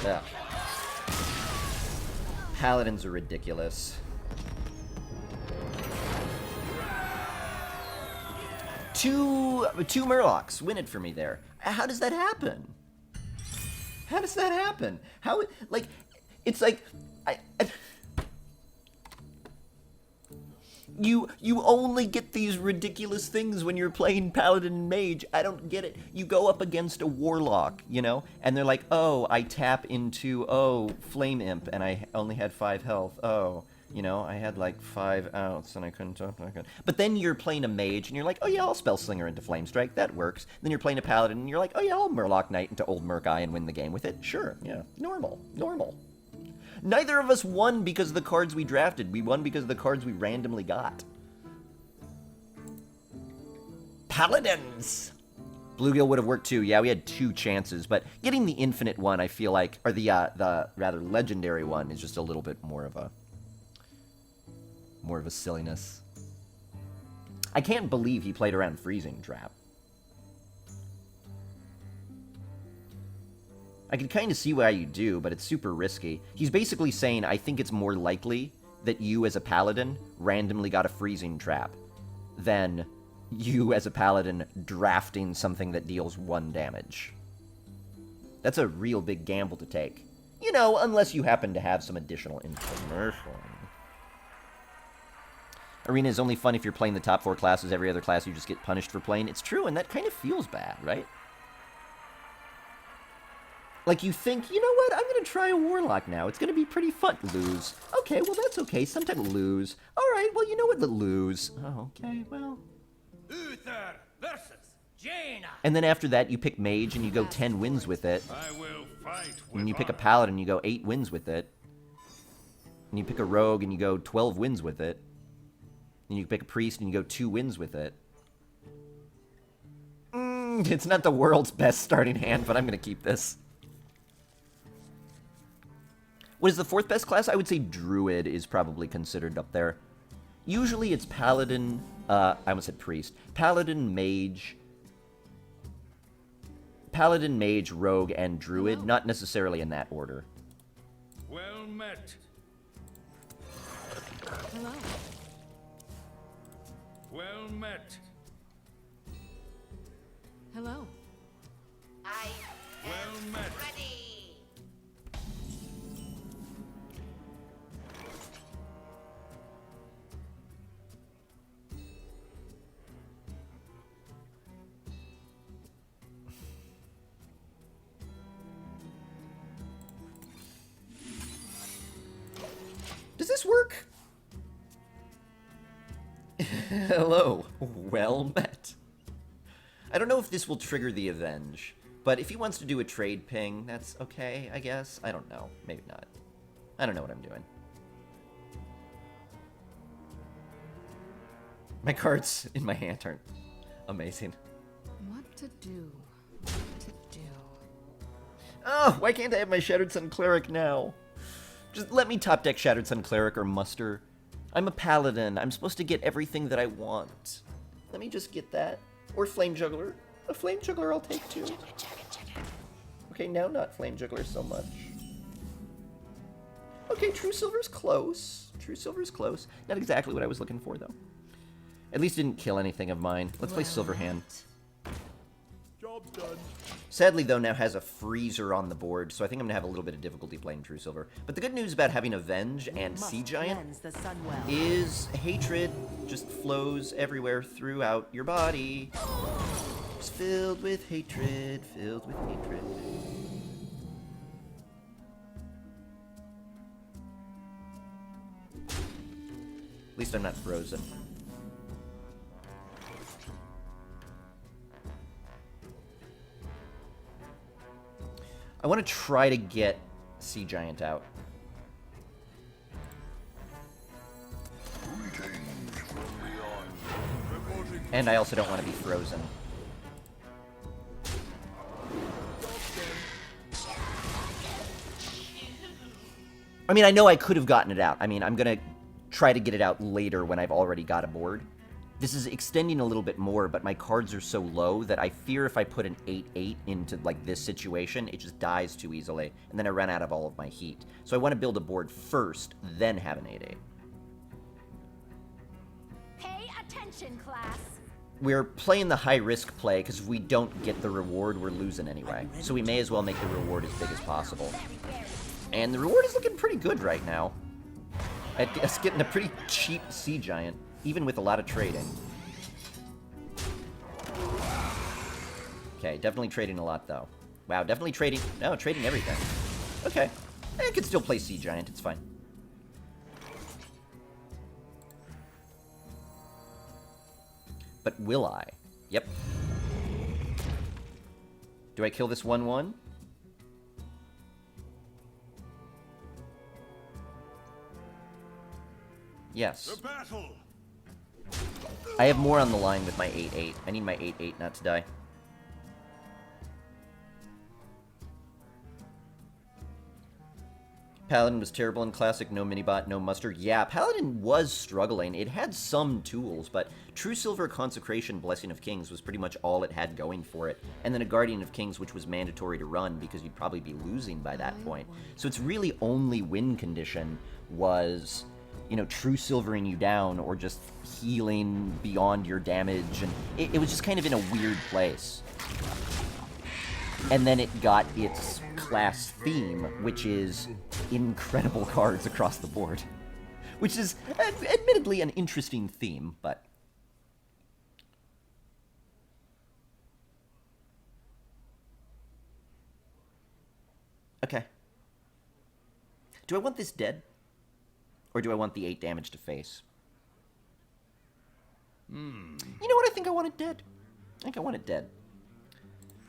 Ugh. Paladins are ridiculous. Two Murlocs win it for me there. How does that happen? How does that happen? How, like, it's like, You only get these ridiculous things when you're playing Paladin and Mage. I don't get it. You go up against a Warlock, you know, and they're like, oh, I tap into, oh, Flame Imp, and I only had 5 health. Oh, you know, I had like 5 outs, and I couldn't talk. But then you're playing a Mage, and you're like, oh yeah, I'll Spellslinger into Flame Strike. That works. Then you're playing a Paladin, and you're like, oh yeah, I'll Murloc Knight into Old Merc Eye and win the game with it. Sure, yeah, normal. Neither of us won because of the cards we drafted. We won because of the cards we randomly got. Paladins! Bluegill would have worked too. Yeah, we had 2 chances, but getting the infinite one, I feel like, or the rather legendary one, is just a little bit more of a silliness. I can't believe he played around Freezing Trap. I can kind of see why you do, but it's super risky. He's basically saying, I think it's more likely that you as a paladin randomly got a freezing trap than you as a paladin drafting something that deals 1 damage. That's a real big gamble to take. You know, unless you happen to have some additional information. Arena is only fun if you're playing the top 4 classes. Every other class you just get punished for playing. It's true, and that kind of feels bad, right? Like, you think, you know what, I'm going to try a Warlock now. It's going to be pretty fun. Lose. Okay, well, that's okay. Sometimes lose. All right, well, you know what, lose. Oh, okay, well. Uther versus Jaina. And then after that, you pick Mage, and you go 10 wins with it. I will fight with And you pick a honor. Paladin, and you go 8 wins with it. And you pick a Rogue, and you go 12 wins with it. And you pick a Priest, and you go 2 wins with it. It's not the world's best starting hand, but I'm going to keep this. What is the 4th best class? I would say Druid is probably considered up there. Usually it's Paladin, I almost said Priest. Paladin, Mage, Rogue, and Druid. Not necessarily in that order. Well met. Hello. Well met. Hello. I Well am met. ready. Does this work? Hello. Well met. I don't know if this will trigger the Avenge, but if he wants to do a trade ping, that's okay, I guess. I don't know. Maybe not. I don't know what I'm doing. My cards in my hand aren't amazing. What to do? What to do? Oh, why can't I have my Shattered Sun Cleric now? Just let me top deck Shattered Sun Cleric or Muster. I'm a Paladin. I'm supposed to get everything that I want. Let me just get that. Or Flame Juggler. A Flame Juggler I'll take too. Okay, now not Flame Juggler so much. Okay, True Silver's close. True Silver's close. Not exactly what I was looking for, though. At least didn't kill anything of mine. Let's play Silver Hand. Job done. Sadly, though, now has a freezer on the board, so I think I'm going to have a little bit of difficulty playing True Silver. But the good news about having Avenge and Sea Giant Cleanse the Sunwell. is hatred just flows everywhere throughout your body. Just filled with hatred, filled with hatred. At least I'm not frozen. I want to try to get Sea Giant out. And I also don't want to be frozen. I mean, I know I could have gotten it out. I mean, I'm going to try to get it out later when I've already got a board. This is extending a little bit more, but my cards are so low that I fear if I put an 8-8 into, like, this situation, it just dies too easily, and then I run out of all of my heat. So I want to build a board first, then have an 8-8. Pay attention, class. We're playing the high-risk play, because if we don't get the reward, we're losing anyway. So we may as well make the reward as big as possible. And the reward is looking pretty good right now. It's getting a pretty cheap Sea Giant, even with a lot of trading. Okay, definitely trading a lot, though. Wow, definitely trading... No, trading everything. Okay. I can still play Sea Giant, it's fine. But will I? Yep. Do I kill this 1-1? Yes. The battle. I have more on the line with my 8-8. I need my 8-8 not to die. Paladin was terrible in Classic, no minibot, no muster. Yeah, Paladin was struggling. It had some tools, but True Silver, Consecration, Blessing of Kings was pretty much all it had going for it. And then a Guardian of Kings, which was mandatory to run because you'd probably be losing by that point. So its really only win condition was, you know, True Silvering you down or just healing beyond your damage. And it was just kind of in a weird place. And then it got its class theme, which is incredible cards across the board. Which is, admittedly, an interesting theme, but... Okay. Do I want this dead? Or do I want the 8 damage to face? You know what? I think I want it dead. I think I want it dead.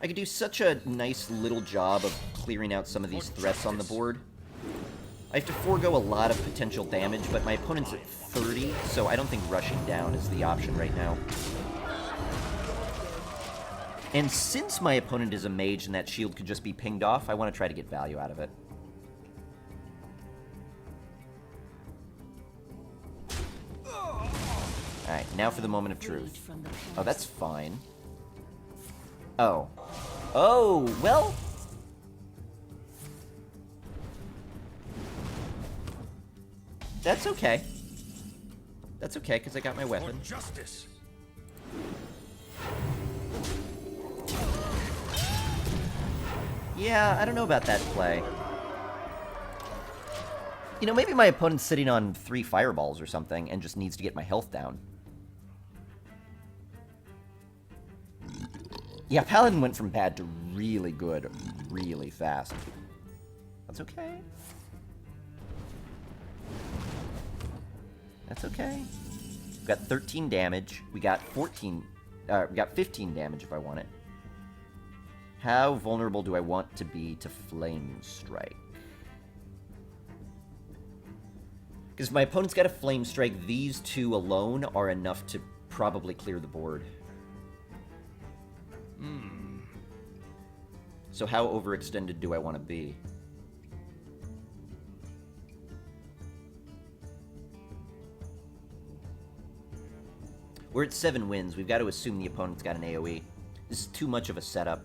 I could do such a nice little job of clearing out some of these threats on the board. I have to forego a lot of potential damage, but my opponent's at 30, so I don't think rushing down is the option right now. And since my opponent is a mage and that shield could just be pinged off, I want to try to get value out of it. Alright, now for the moment of truth. Oh, that's fine. Oh. Oh, well... That's okay. That's okay, because I got my weapon. Justice. Yeah, I don't know about that play. You know, maybe my opponent's sitting on 3 fireballs or something and just needs to get my health down. Yeah, Paladin went from bad to really good really fast. That's okay. That's okay. We got 13 damage. We got 14... we got 15 damage if I want it. How vulnerable do I want to be to Flame Strike? Because if my opponent's got a Flame Strike, these 2 alone are enough to probably clear the board. So how overextended do I want to be? We're at 7 wins. We've got to assume the opponent's got an AoE. This is too much of a setup.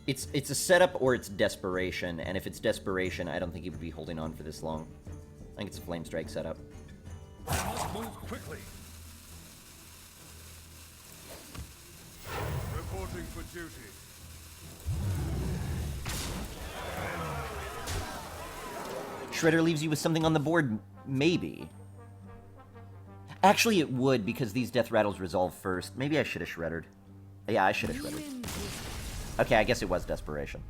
It's a setup or it's desperation, and if it's desperation, I don't think he would be holding on for this long. I think it's a Flame Strike setup. Must move quickly. Reporting for duty. Shredder leaves you with something on the board, maybe. Actually, it would, because these Death Rattles resolve first. Maybe I should have Shreddered. Yeah, I should have Shreddered. Okay, I guess it was desperation.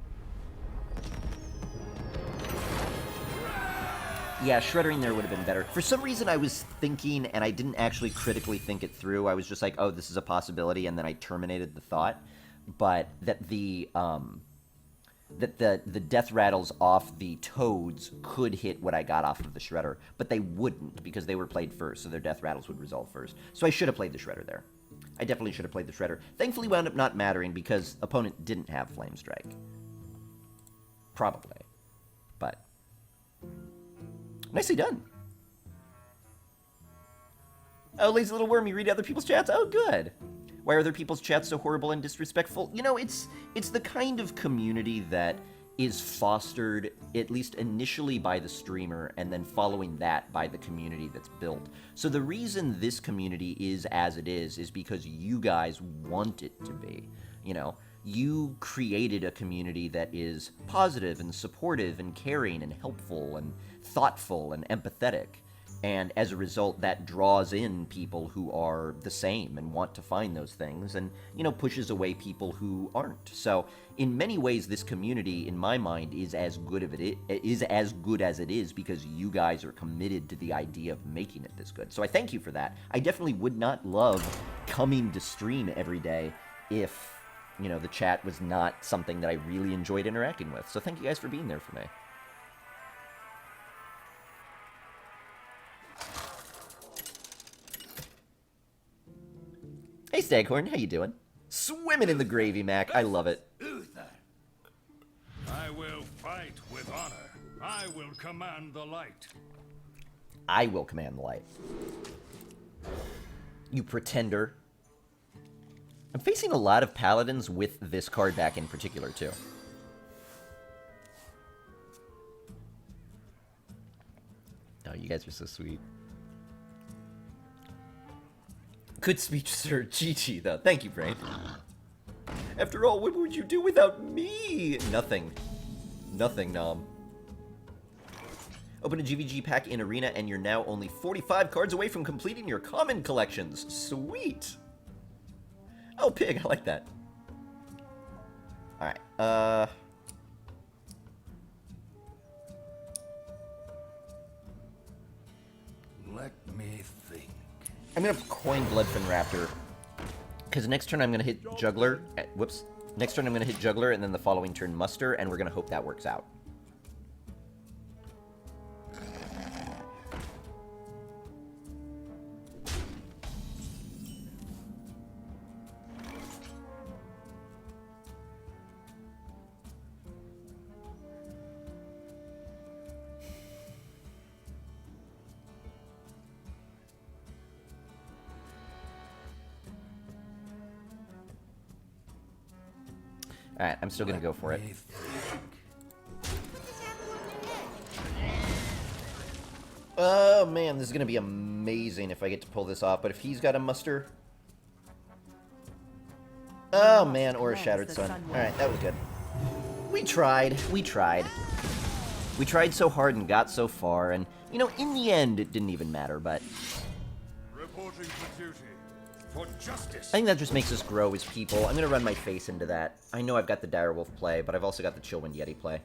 Yeah, Shreddering there would have been better. For some reason, I was thinking, and I didn't actually critically think it through. I was just like, oh, this is a possibility, and then I terminated the thought. But that the Death Rattles off the Toads could hit what I got off of the Shredder, but they wouldn't, because they were played first, so their Death Rattles would resolve first. So I should have played the Shredder there. I definitely should have played the Shredder. Thankfully, wound up not mattering, because opponent didn't have Flame Strike. Probably. But nicely done. Oh, lazy little worm, you read other people's chats? Oh, good. Why are other people's chats so horrible and disrespectful? You know, it's the kind of community that is fostered, at least initially, by the streamer, and then following that by the community that's built. So the reason this community is as it is because you guys want it to be. You know, you created a community that is positive and supportive and caring and helpful and thoughtful and empathetic. And as a result, that draws in people who are the same and want to find those things and, you know, pushes away people who aren't. So in many ways, this community, in my mind, is as good as it is because you guys are committed to the idea of making it this good. So I thank you for that. I definitely would not love coming to stream every day if, you know, the chat was not something that I really enjoyed interacting with. So thank you guys for being there for me. Hey, Staghorn, how you doing? Swimming in the gravy, Mac. I love it. Uther. I will fight with honor. I will command the light. I will command the light. You pretender. I'm facing a lot of Paladins with this card back in particular, too. Oh, you guys are so sweet. Good speech, sir. GG, though. Thank you, Brain. After all, what would you do without me? Nothing. Nothing, Nom. Open a GVG pack in Arena, and you're now only 45 cards away from completing your common collections. Sweet. Oh, Pig, I like that. Alright, Let me think. I'm gonna coin Bloodfin Raptor, because next turn I'm gonna hit Juggler. Whoops. Next turn I'm gonna hit Juggler, and then the following turn Muster, and we're gonna hope that works out. Alright, I'm still gonna go for it. Oh man, this is gonna be amazing if I get to pull this off, but if he's got a muster... Oh man, or a Shattered Sun. Alright, that was good. We tried, we tried. We tried so hard and got so far, and, you know, in the end, it didn't even matter, but... Reporting for duty. For justice. I think that just makes us grow as people. I'm gonna run my face into that. I know I've got the Direwolf play, but I've also got the Chillwind Yeti play.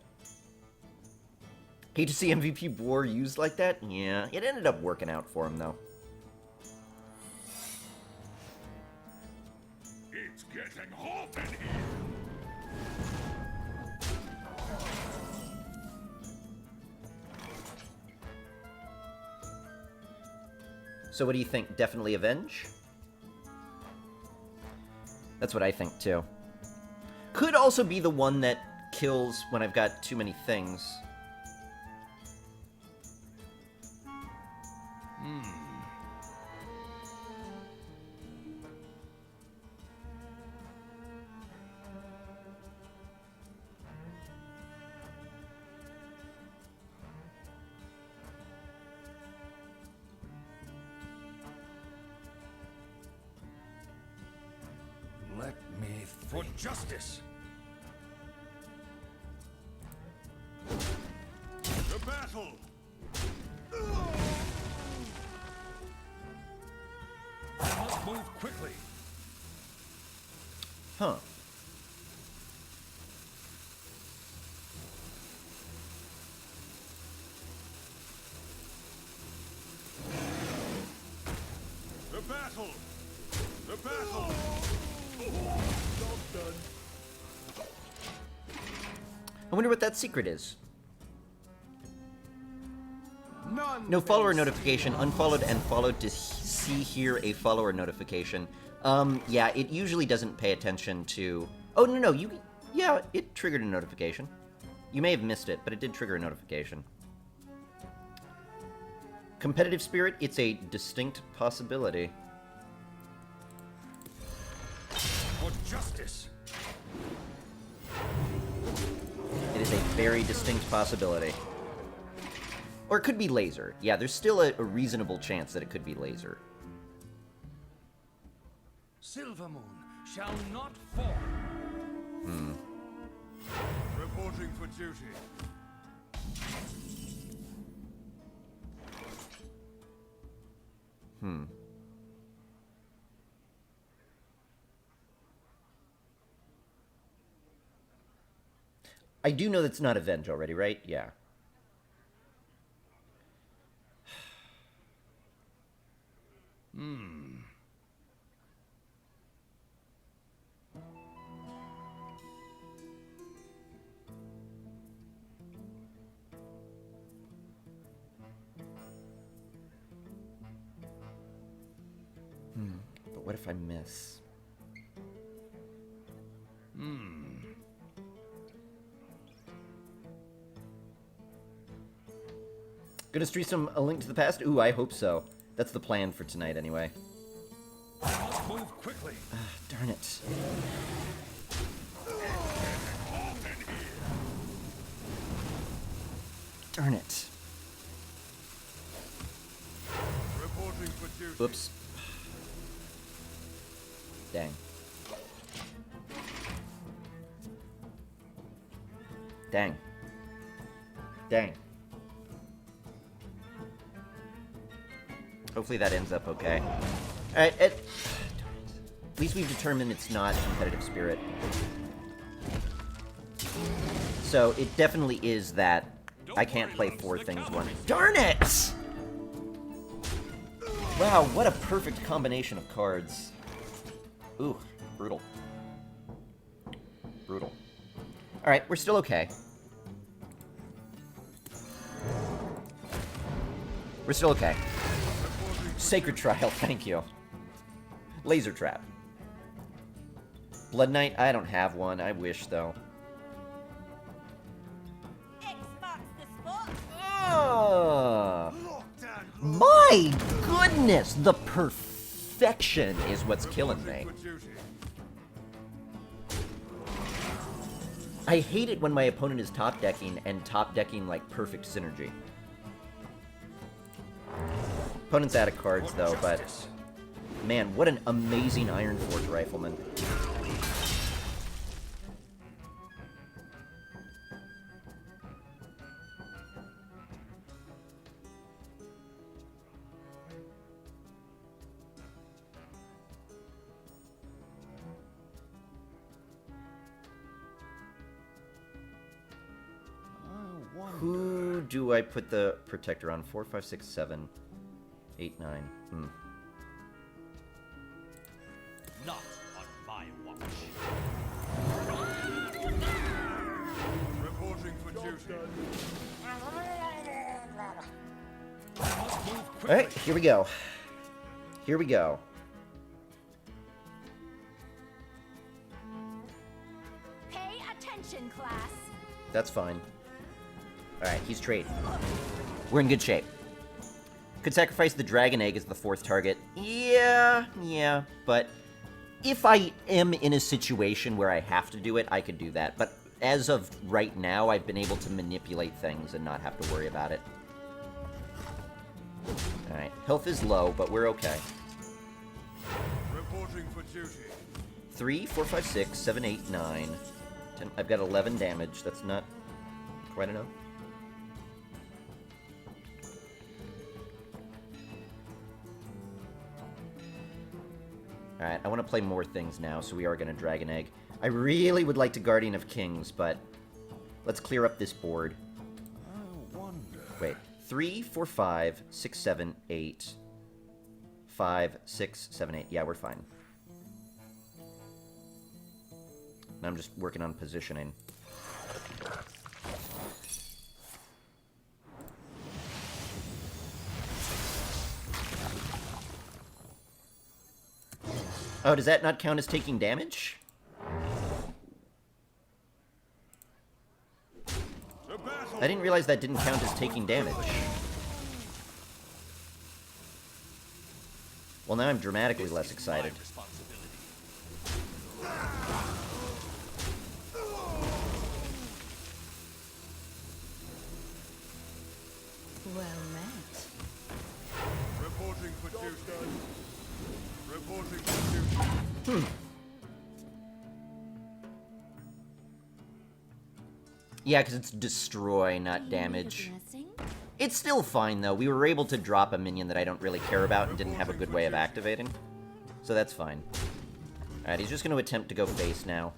Hate to see MVP War used like that? Yeah, it ended up working out for him, though. It's getting hot in here. So what do you think? Definitely Avenge? That's what I think, too. Could also be the one that kills when I've got too many things. Let me for justice. The battle. I must move quickly. Huh. The battle. The battle. I wonder what that secret is. None No follower notification. Unfollowed and followed to see here a follower notification. Yeah, it usually doesn't pay attention to... Oh, no, yeah, it triggered a notification. You may have missed it, but it did trigger a notification. Competitive spirit, it's a distinct possibility. For justice. It is a very distinct possibility. Or it could be laser. Yeah, there's still a reasonable chance that it could be laser. Silver moon shall not fall. Reporting for duty. I do know that's not Avenge already, right? Yeah. But what if I miss? Gonna stream A Link to the Past? Ooh, I hope so. That's the plan for tonight, anyway. I must move quickly. Darn it. Darn it. Reporting for duty. Oops. Dang. Dang. Dang. Hopefully that ends up okay. Alright, at least we've determined it's not competitive spirit. So it definitely is that I can't play four things one. Darn it! Wow, what a perfect combination of cards. Ooh, brutal. Brutal. Alright, we're still okay. We're still okay. Sacred Trial, thank you. Laser Trap. Blood Knight, I don't have one. I wish, though. Xbox the spot. My goodness! The perfection is what's killing me. For duty. I hate it when my opponent is top decking and top decking like perfect synergy. Opponent's out of cards though, but man, what an amazing Iron Forge Rifleman. Who do I put the protector on? 4, 5, 6, 7, 8, 9. Not on my watch. Reporting for duty. Alright, here we go. Here we go. Pay attention, class. That's fine. Alright, he's trade. We're in good shape. Could sacrifice the dragon egg as the 4th target. Yeah, but if I am in a situation where I have to do it, I could do that. But as of right now, I've been able to manipulate things and not have to worry about it. Alright, health is low, but we're okay. Reporting for duty. 3, 4, 5, 6, 7, 8, 9, 10. I've got 11 damage. That's not quite enough. Alright, I want to play more things now, so we are going to Dragon Egg. I really would like to Guardian of Kings, but let's clear up this board. I wonder. Wait. 3, 4, 5, 6, 7, 8. 5, 6, 7, 8. Yeah, we're fine. And I'm just working on positioning. Oh, does that not count as taking damage? I didn't realize that didn't count as taking damage. Well, now I'm dramatically less excited. Well met. Reporting for duty. Reporting for duty. Yeah, because it's destroy, not damage. It's still fine, though. We were able to drop a minion that I don't really care about and didn't have a good way of activating. So that's fine. Alright, he's just going to attempt to go face now.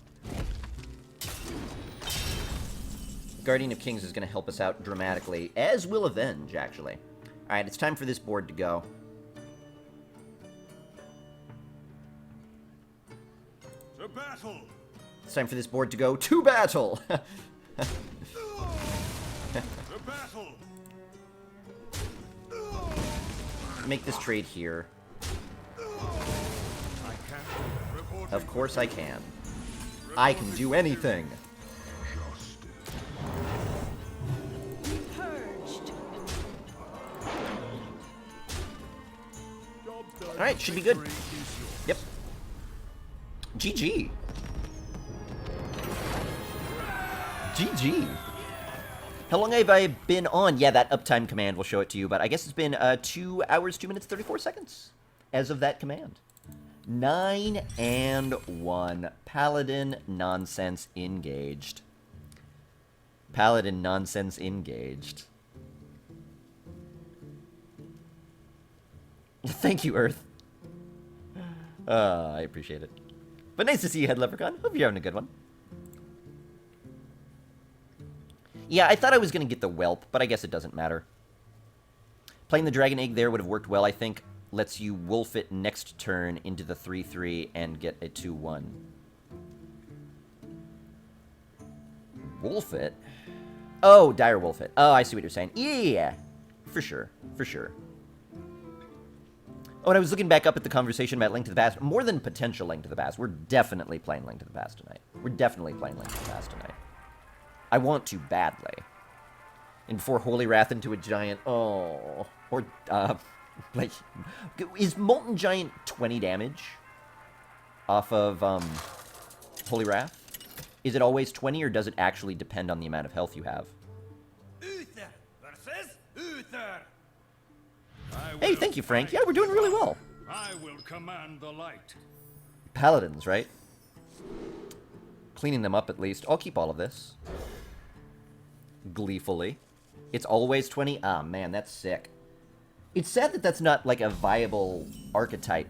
Guardian of Kings is going to help us out dramatically, as will Avenge, actually. Alright, it's time for this board to go. To battle! It's time for this board to go to battle! To battle! Make this trade here. I can't do that. Reporting Of course I can. I can do anything. Purged. Alright, should be good. Yep. GG. GG. How long have I been on? Yeah, that uptime command will show it to you, but I guess it's been 2 hours, 2 minutes, 34 seconds as of that command. 9 and 1. Paladin nonsense engaged. Paladin nonsense engaged. Thank you, Earth. I appreciate it. But nice to see you, Head Leprechaun. Hope you're having a good one. Yeah, I thought I was going to get the Whelp, but I guess it doesn't matter. Playing the Dragon Egg there would have worked well, I think. Lets you wolf it next turn into the 3-3 and get a 2-1. Wolf it? Oh, dire wolf it. Oh, I see what you're saying. Yeah, for sure, for sure. Oh, and I was looking back up at the conversation about Link to the Past. More than potential Link to the Past. We're definitely playing Link to the Past tonight. We're definitely playing Link to the Past tonight. I want to badly. And before Holy Wrath into a giant... Oh. Or, like... Is Molten Giant 20 damage? Off of, Holy Wrath? Is it always 20, or does it actually depend on the amount of health you have? Uther versus Uther. Hey, thank you, Frank. Yeah, we're doing really well. I will command the light. Paladins, right? Cleaning them up, at least. I'll keep all of this. Gleefully. It's always 20? Ah, man, that's sick. It's sad that that's not, like, a viable archetype.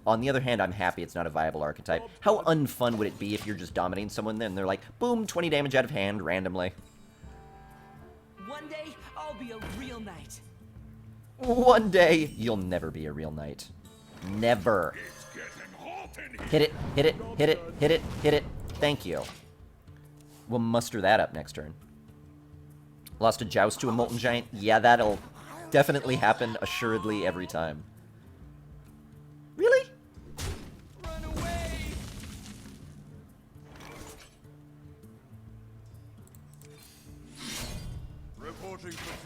On the other hand, I'm happy it's not a viable archetype. How unfun would it be if you're just dominating someone, then they're like, boom, 20 damage out of hand, randomly. One day, I'll be a real knight. One day, you'll never be a real knight. Never. It's getting hot in here. Hit it, hit it, hit it, hit it, hit it. Thank you. We'll muster that up next turn. Lost a Joust to a Molten Giant? Yeah, that'll definitely happen, assuredly, every time.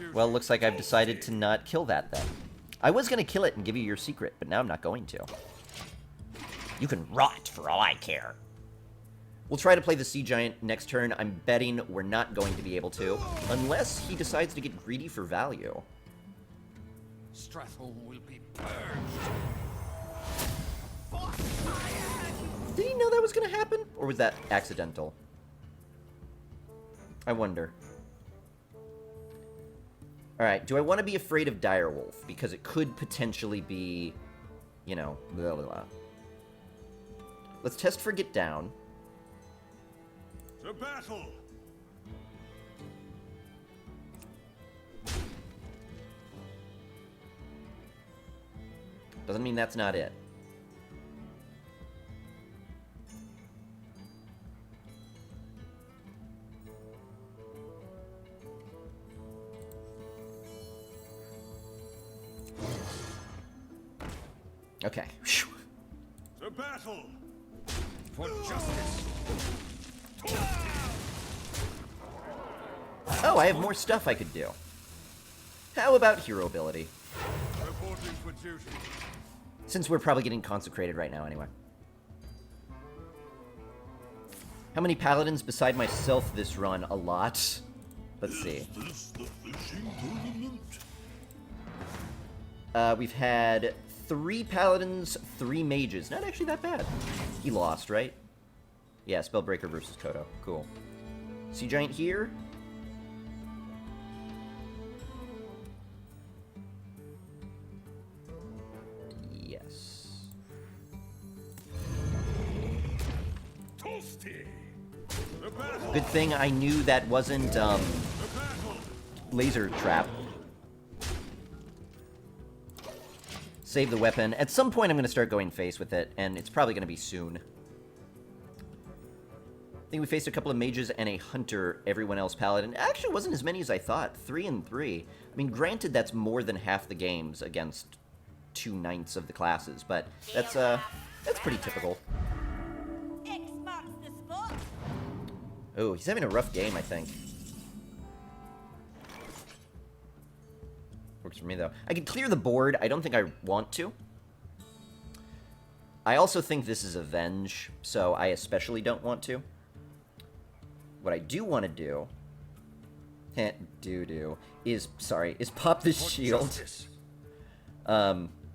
duty. Well, looks like I've decided to not kill that then. I was going to kill it and give you your secret, but now I'm not going to. You can rot for all I care. We'll try to play the Sea Giant next turn. I'm betting we're not going to be able to, unless he decides to get greedy for value. Stratholm will be purged. Did he know that was going to happen? Or was that accidental? I wonder. Alright, do I want to be afraid of Direwolf? Because it could potentially be, you know, blah, blah, blah. Let's test for Get Down. To battle! Doesn't mean that's not it. Okay. Whew. To battle! For justice! Oh, I have more stuff I could do. How about hero ability? Reporting for duty. Since we're probably getting consecrated right now anyway. How many paladins beside myself this run? A lot. Let's see. We've had 3 paladins, 3 mages. Not actually that bad. He lost, right? Yeah, Spellbreaker versus Kodo. Cool. Sea Giant here. Yes. Toasty! To battle! Good thing I knew that wasn't, To battle! laser trap. Save the weapon. At some point I'm going to start going face with it, and it's probably going to be soon. I think we faced a couple of mages and a hunter, everyone else paladin. Actually, it wasn't as many as I thought. 3 and 3. I mean, granted, that's more than half the games against 2 ninths of the classes, but that's pretty typical. X marks the spot. Oh, he's having a rough game, I think. Works for me, though. I could clear the board. I don't think I want to. I also think this is Avenge, so I especially don't want to. What I do want to do... is pop this For shield. justice.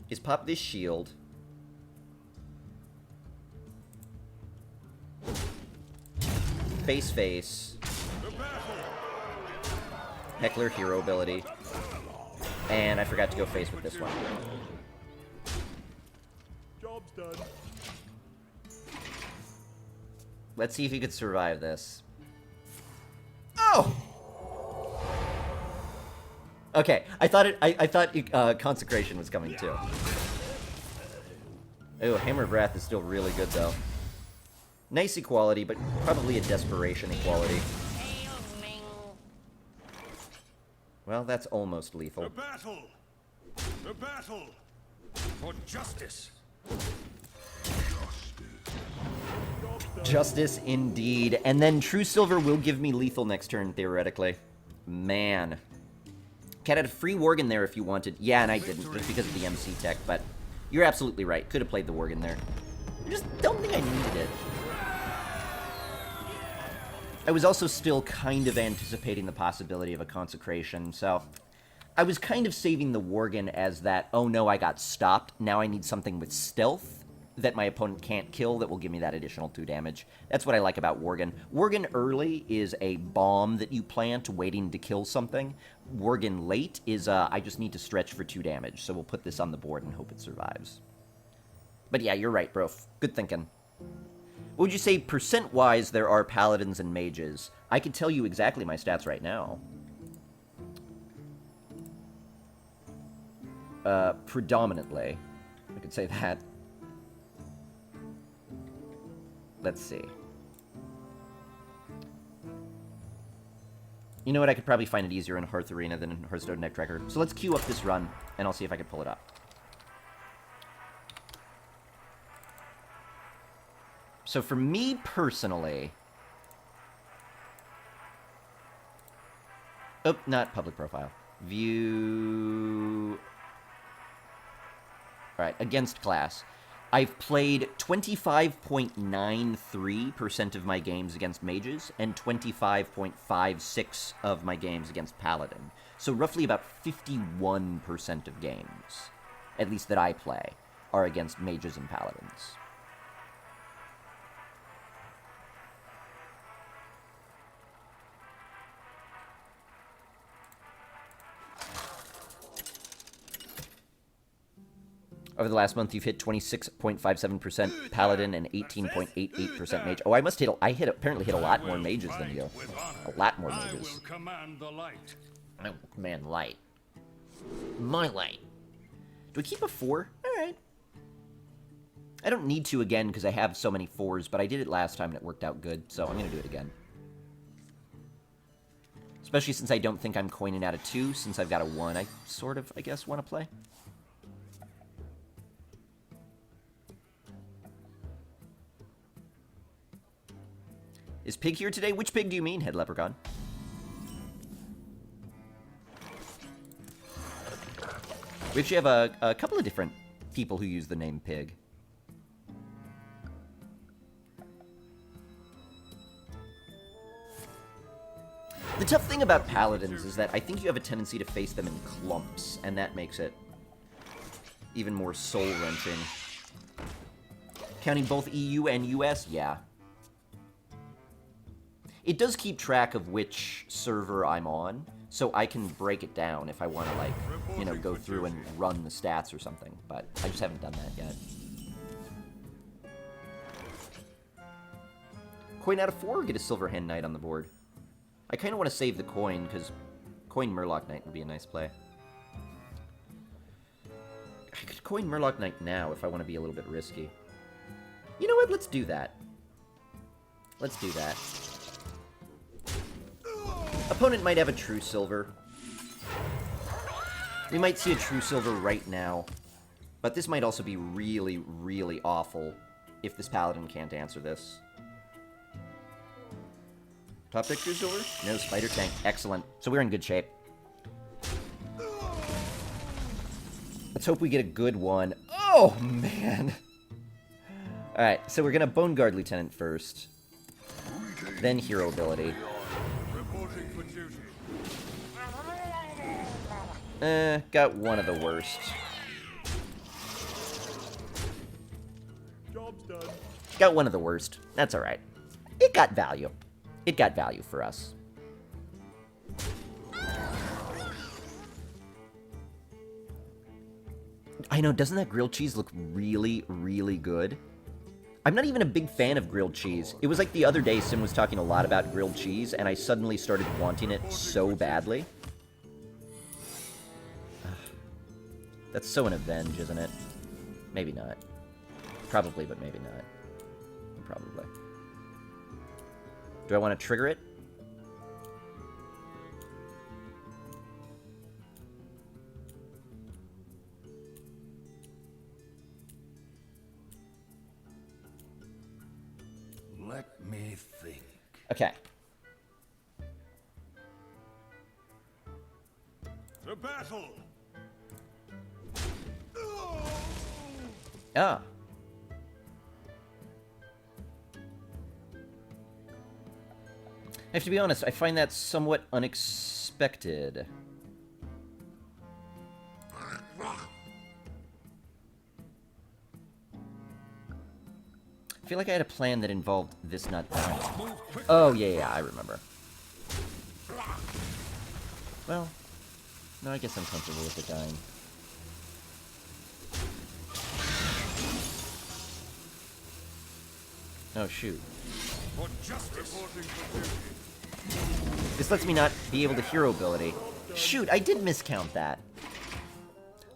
Is pop this shield. Face. To battle! Heckler hero ability. And I forgot to go face with this one. Job's done. Let's see if you could survive this. Oh! Okay, I thought Consecration was coming too. Oh, Hammer of Wrath is still really good though. Nice equality, but probably a desperation equality. Well, that's almost lethal. To battle! To battle! For justice! Justice indeed. And then True Silver will give me lethal next turn, theoretically. Man. Cat had a free Worgen there if you wanted. Yeah, and I didn't, just because of the MC tech, but you're absolutely right. Could have played the Worgen there. I just don't think I needed it. I was also still kind of anticipating the possibility of a Consecration, so I was kind of saving the Worgen as that, oh no, I got stopped, now I need something with stealth that my opponent can't kill that will give me that additional 2 damage. That's what I like about Worgen. Worgen early is a bomb that you plant waiting to kill something. Worgen late is, I just need to stretch for 2 damage, so we'll put this on the board and hope it survives. But yeah, you're right, bro. Good thinking. What would you say percent-wise there are paladins and mages? I can tell you exactly my stats right now. Predominantly. I could say that. Let's see. You know what? I could probably find it easier in Hearth Arena than in Hearthstone Deck Tracker. So let's queue up this run, and I'll see if I can pull it up. So for me personally... Oh, not public profile. View... Alright, against class. I've played 25.93% of my games against mages and 25.56 of my games against paladin. So roughly about 51% of games, at least that I play, are against mages and paladins. Over the last month, you've hit 26.57% paladin and 18.88% mage. Oh, I apparently hit a lot more mages than you. A lot more mages. I will command the light. I will command light. My light. Do I keep a 4? Alright. I don't need to again because I have so many 4s, but I did it last time and it worked out good, so I'm going to do it again. Especially since I don't think I'm coining out a 2, since I've got a 1. I sort of, I guess, want to play. Is Pig here today? Which pig do you mean, Head Leprechaun? We actually have a couple of different people who use the name Pig. The tough thing about paladins is that I think you have a tendency to face them in clumps, and that makes it even more soul-wrenching. Counting both EU and US? Yeah. It does keep track of which server I'm on, so I can break it down if I want to, like, you know, go through and run the stats or something, but I just haven't done that yet. Coin out of 4 or get a Silver Hen Knight on the board? I kind of want to save the coin, because coin Murloc Knight would be a nice play. I could coin Murloc Knight now if I want to be a little bit risky. You know what? Let's do that. Let's do that. Opponent might have a True Silver. We might see a True Silver right now. But this might also be really, really awful if this Paladin can't answer this. Top pick True Silver? No, Spider Tank. Excellent. So we're in good shape. Let's hope we get a good one. Oh, man! Alright, so we're gonna Bone Guard Lieutenant first. Then Hero Ability. Got one of the worst. Job's done. Got one of the worst. That's alright. It got value. It got value for us. I know, doesn't that grilled cheese look really, really good? I'm not even a big fan of grilled cheese. It was like the other day Sim was talking a lot about grilled cheese, and I suddenly started wanting it so badly. That's so an avenge, isn't it? Maybe not. Probably, but maybe not. Probably. Do I want to trigger it? Let me think. Okay. To battle! Ah. I have to be honest, I find that somewhat unexpected. I feel like I had a plan that involved this not dying. Oh, yeah, I remember. Well, no, I guess I'm comfortable with it dying. Oh, shoot. For justice. This lets me not be able to hero ability. Shoot, I did miscount that.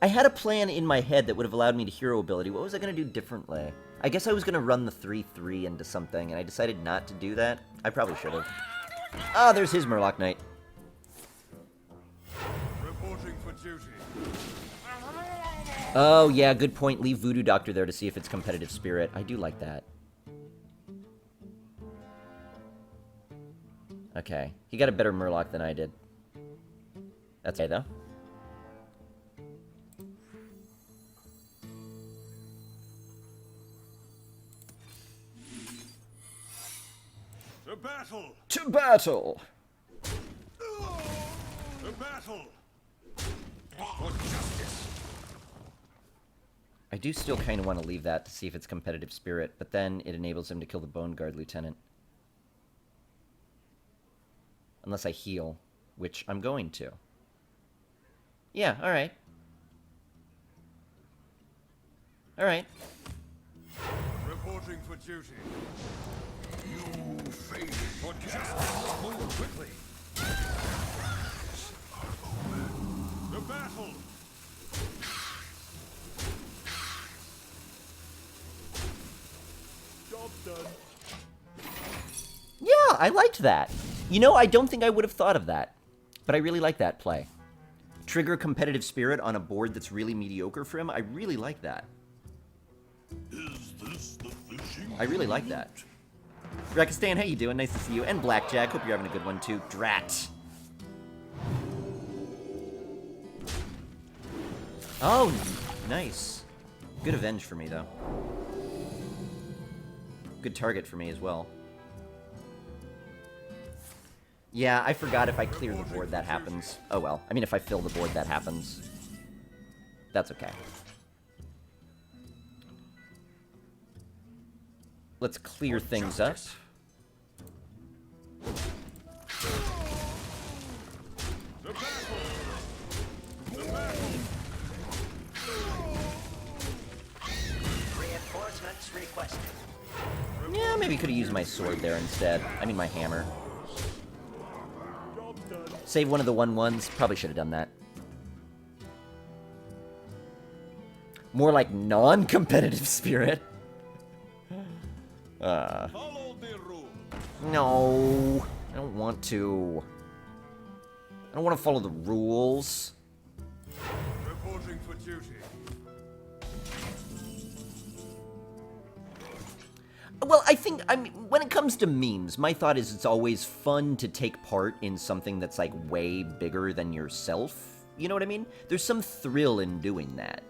I had a plan in my head that would have allowed me to hero ability. What was I going to do differently? I guess I was going to run the 3/3 into something, and I decided not to do that. I probably should have. Ah, there's his Murloc Knight. Reporting for duty. Oh, yeah, good point. Leave Voodoo Doctor there to see if it's competitive spirit. I do like that. Okay, he got a better Murloc than I did. That's okay, though. To battle! To battle! To battle! For justice! I do still kind of want to leave that to see if it's competitive spirit, but then it enables him to kill the Bone Guard Lieutenant. Unless I heal, which I'm going to. Yeah, alright. Alright. Reporting for duty. You face for justice. Move quickly. The battle. Job done. Yeah, I liked that. You know, I don't think I would have thought of that. But I really like that play. Trigger competitive spirit on a board that's really mediocre for him. I really like that. Is this the fishing? I really like that. Rekistan, how you doing? Nice to see you. And Blackjack, hope you're having a good one too. Drat. Oh, nice. Good avenge for me, though. Good target for me as well. Yeah, I forgot if I clear the board that happens. Oh well. I mean, if I fill the board that happens. That's okay. Let's clear things up. The battle. The battle. Reinforcements requested. Yeah, maybe could have used my sword there instead. I mean, my hammer. Job done. Save one of the 1/1s. Probably should have done that. More like non-competitive spirit. Follow the rule. No. I don't want to. I don't want to follow the rules. Reporting for duty. Well, I mean, when it comes to memes, my thought is it's always fun to take part in something that's, like, way bigger than yourself. You know what I mean? There's some thrill in doing that.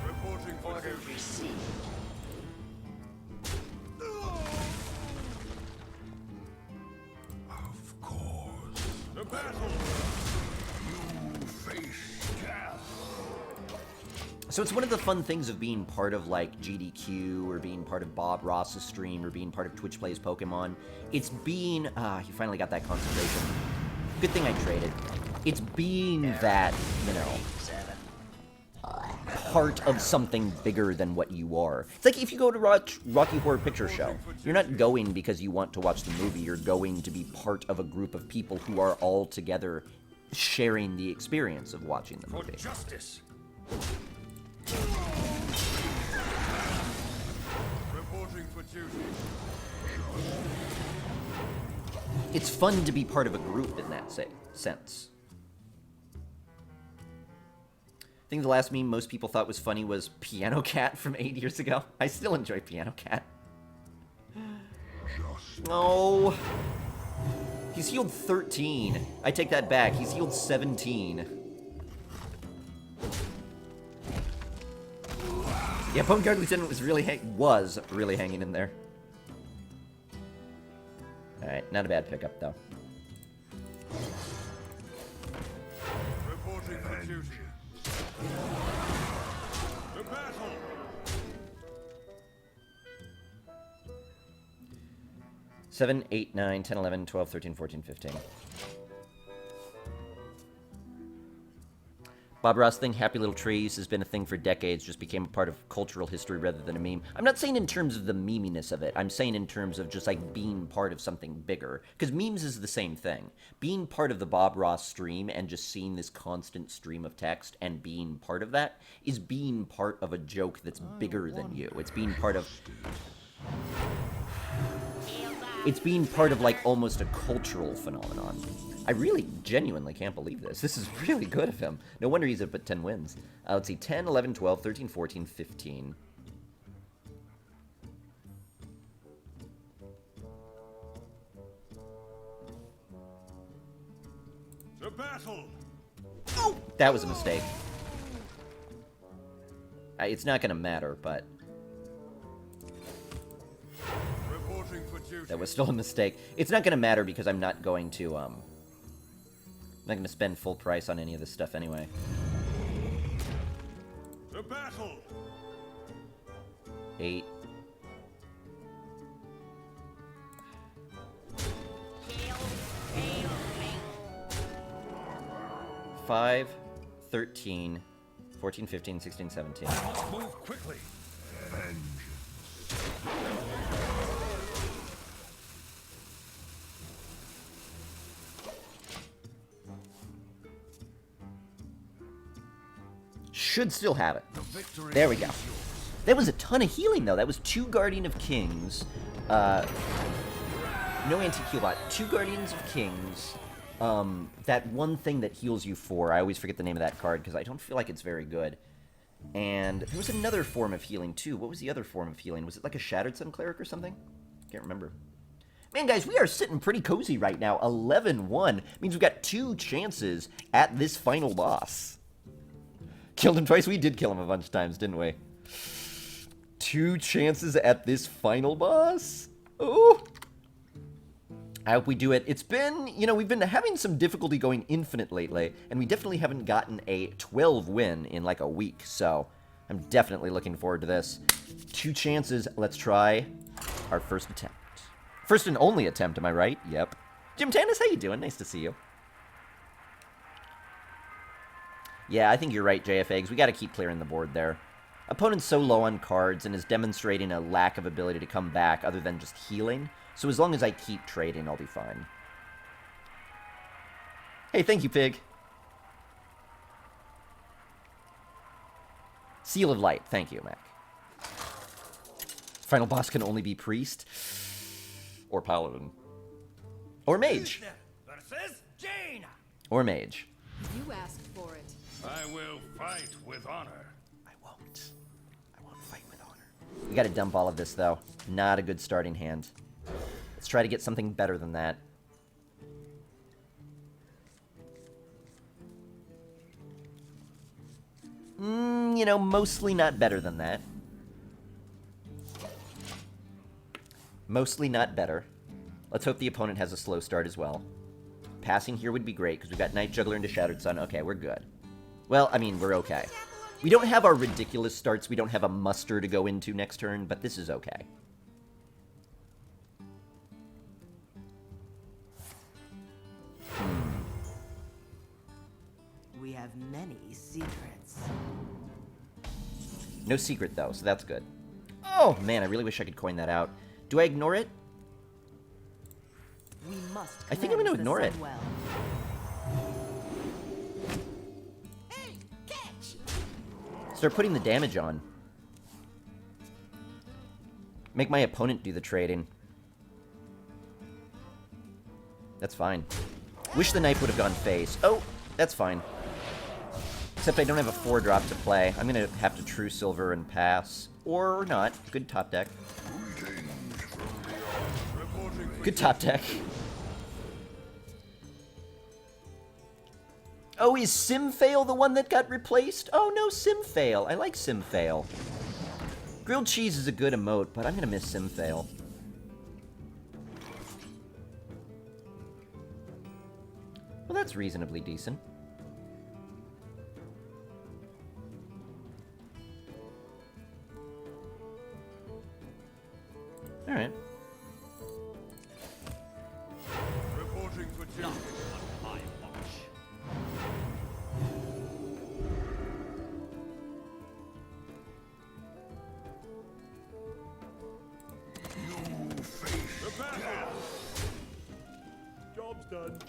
Reporting for Order duty. received. Of course. The battle. You face death. So it's one of the fun things of being part of, like, GDQ, or being part of Bob Ross's stream, or being part of Twitch Plays Pokemon. It's being... you finally got that concentration. Good thing I traded. It's being that, you know, part of something bigger than what you are. It's like if you go to Rocky Horror Picture Show, you're not going because you want to watch the movie, you're going to be part of a group of people who are all together sharing the experience of watching the For movie. justice. Reporting for duty. It's fun to be part of a group in that sense. I think the last meme most people thought was funny was Piano Cat from 8 years ago. I still enjoy Piano Cat. No. He's healed 13. I take that back. He's healed 17. Yeah, Bone Guard Lieutenant was really hanging in there. Alright, not a bad pickup, though. Reporting for duty. The battle. 7, 8, 9, 10, 11, 12, 13, 14, 15. Bob Ross thing, Happy Little Trees, has been a thing for decades, just became a part of cultural history rather than a meme. I'm not saying in terms of the meminess of it, I'm saying in terms of just, like, being part of something bigger. Because memes is the same thing. Being part of the Bob Ross stream and just seeing this constant stream of text and being part of that is being part of a joke that's bigger than you. It's being part of... It's being part of, like, almost a cultural phenomenon. I really genuinely can't believe this. This is really good of him. No wonder he's up at 10 wins. Let's see, 10, 11, 12, 13, 14, 15. battle! That was a mistake. It's not going to matter, but Reporting for duty. that was still a mistake. It's not going to matter because I'm not going to, I'm not going to spend full price on any of this stuff anyway. To battle! 8. Five, 13, 14, 15, 16, 17. Must move quickly. Should still have it. The victory There we go. is yours. That was a ton of healing, though. That was 2 Guardian of Kings. No anti-heal bot. 2 Guardians of Kings. That one thing that heals you 4. I always forget the name of that card because I don't feel like it's very good. And there was another form of healing, too. What was the other form of healing? Was it like a Shattered Sun Cleric or something? Can't remember. Man, guys, we are sitting pretty cozy right now. 11-1. Means we've got 2 chances at this final boss. Killed him twice? We did kill him a bunch of times, didn't we? 2 chances at this final boss? Oh! I hope we do it. It's been, you know, we've been having some difficulty going infinite lately, and we definitely haven't gotten a 12 win in like a week, so I'm definitely looking forward to this. 2 chances. Let's try our first attempt. First and only attempt, am I right? Yep. Jim Tanis, how you doing? Nice to see you. Yeah, I think you're right, JFEGs. We got to keep clearing the board there. Opponent's so low on cards and is demonstrating a lack of ability to come back other than just healing. So as long as I keep trading, I'll be fine. Hey, thank you, Pig. Seal of Light. Thank you, Mac. Final boss can only be Priest. Or Paladin. Or Mage. Versus Jaina! Or Mage. You asked for it. I will fight with honor. I won't. I won't fight with honor. We gotta dump all of this, though. Not a good starting hand. Let's try to get something better than that. You know, mostly not better than that. Mostly not better. Let's hope the opponent has a slow start as well. Passing here would be great, because we've got Night Juggler into Shattered Sun. Okay, we're good. Well, I mean, we're okay. We don't have our ridiculous starts. We don't have a muster to go into next turn, but this is okay. We have many secrets. No secret, though, so that's good. Oh, man, I really wish I could coin that out. Do I ignore it? We must I think I'm gonna cleanse the ignore it. Sunwell. Start putting the damage on. Make my opponent do the trading. That's fine. Wish the knife would have gone face. Oh, that's fine. Except I don't have a 4-drop to play. I'm going to have to True Silver and pass. Or not. Good top deck. Good top deck. Oh, is Simfail the one that got replaced? Oh, no, Simfail. I like Simfail. Grilled cheese is a good emote, but I'm going to miss Simfail. Well, that's reasonably decent. Alright. Reporting for duty.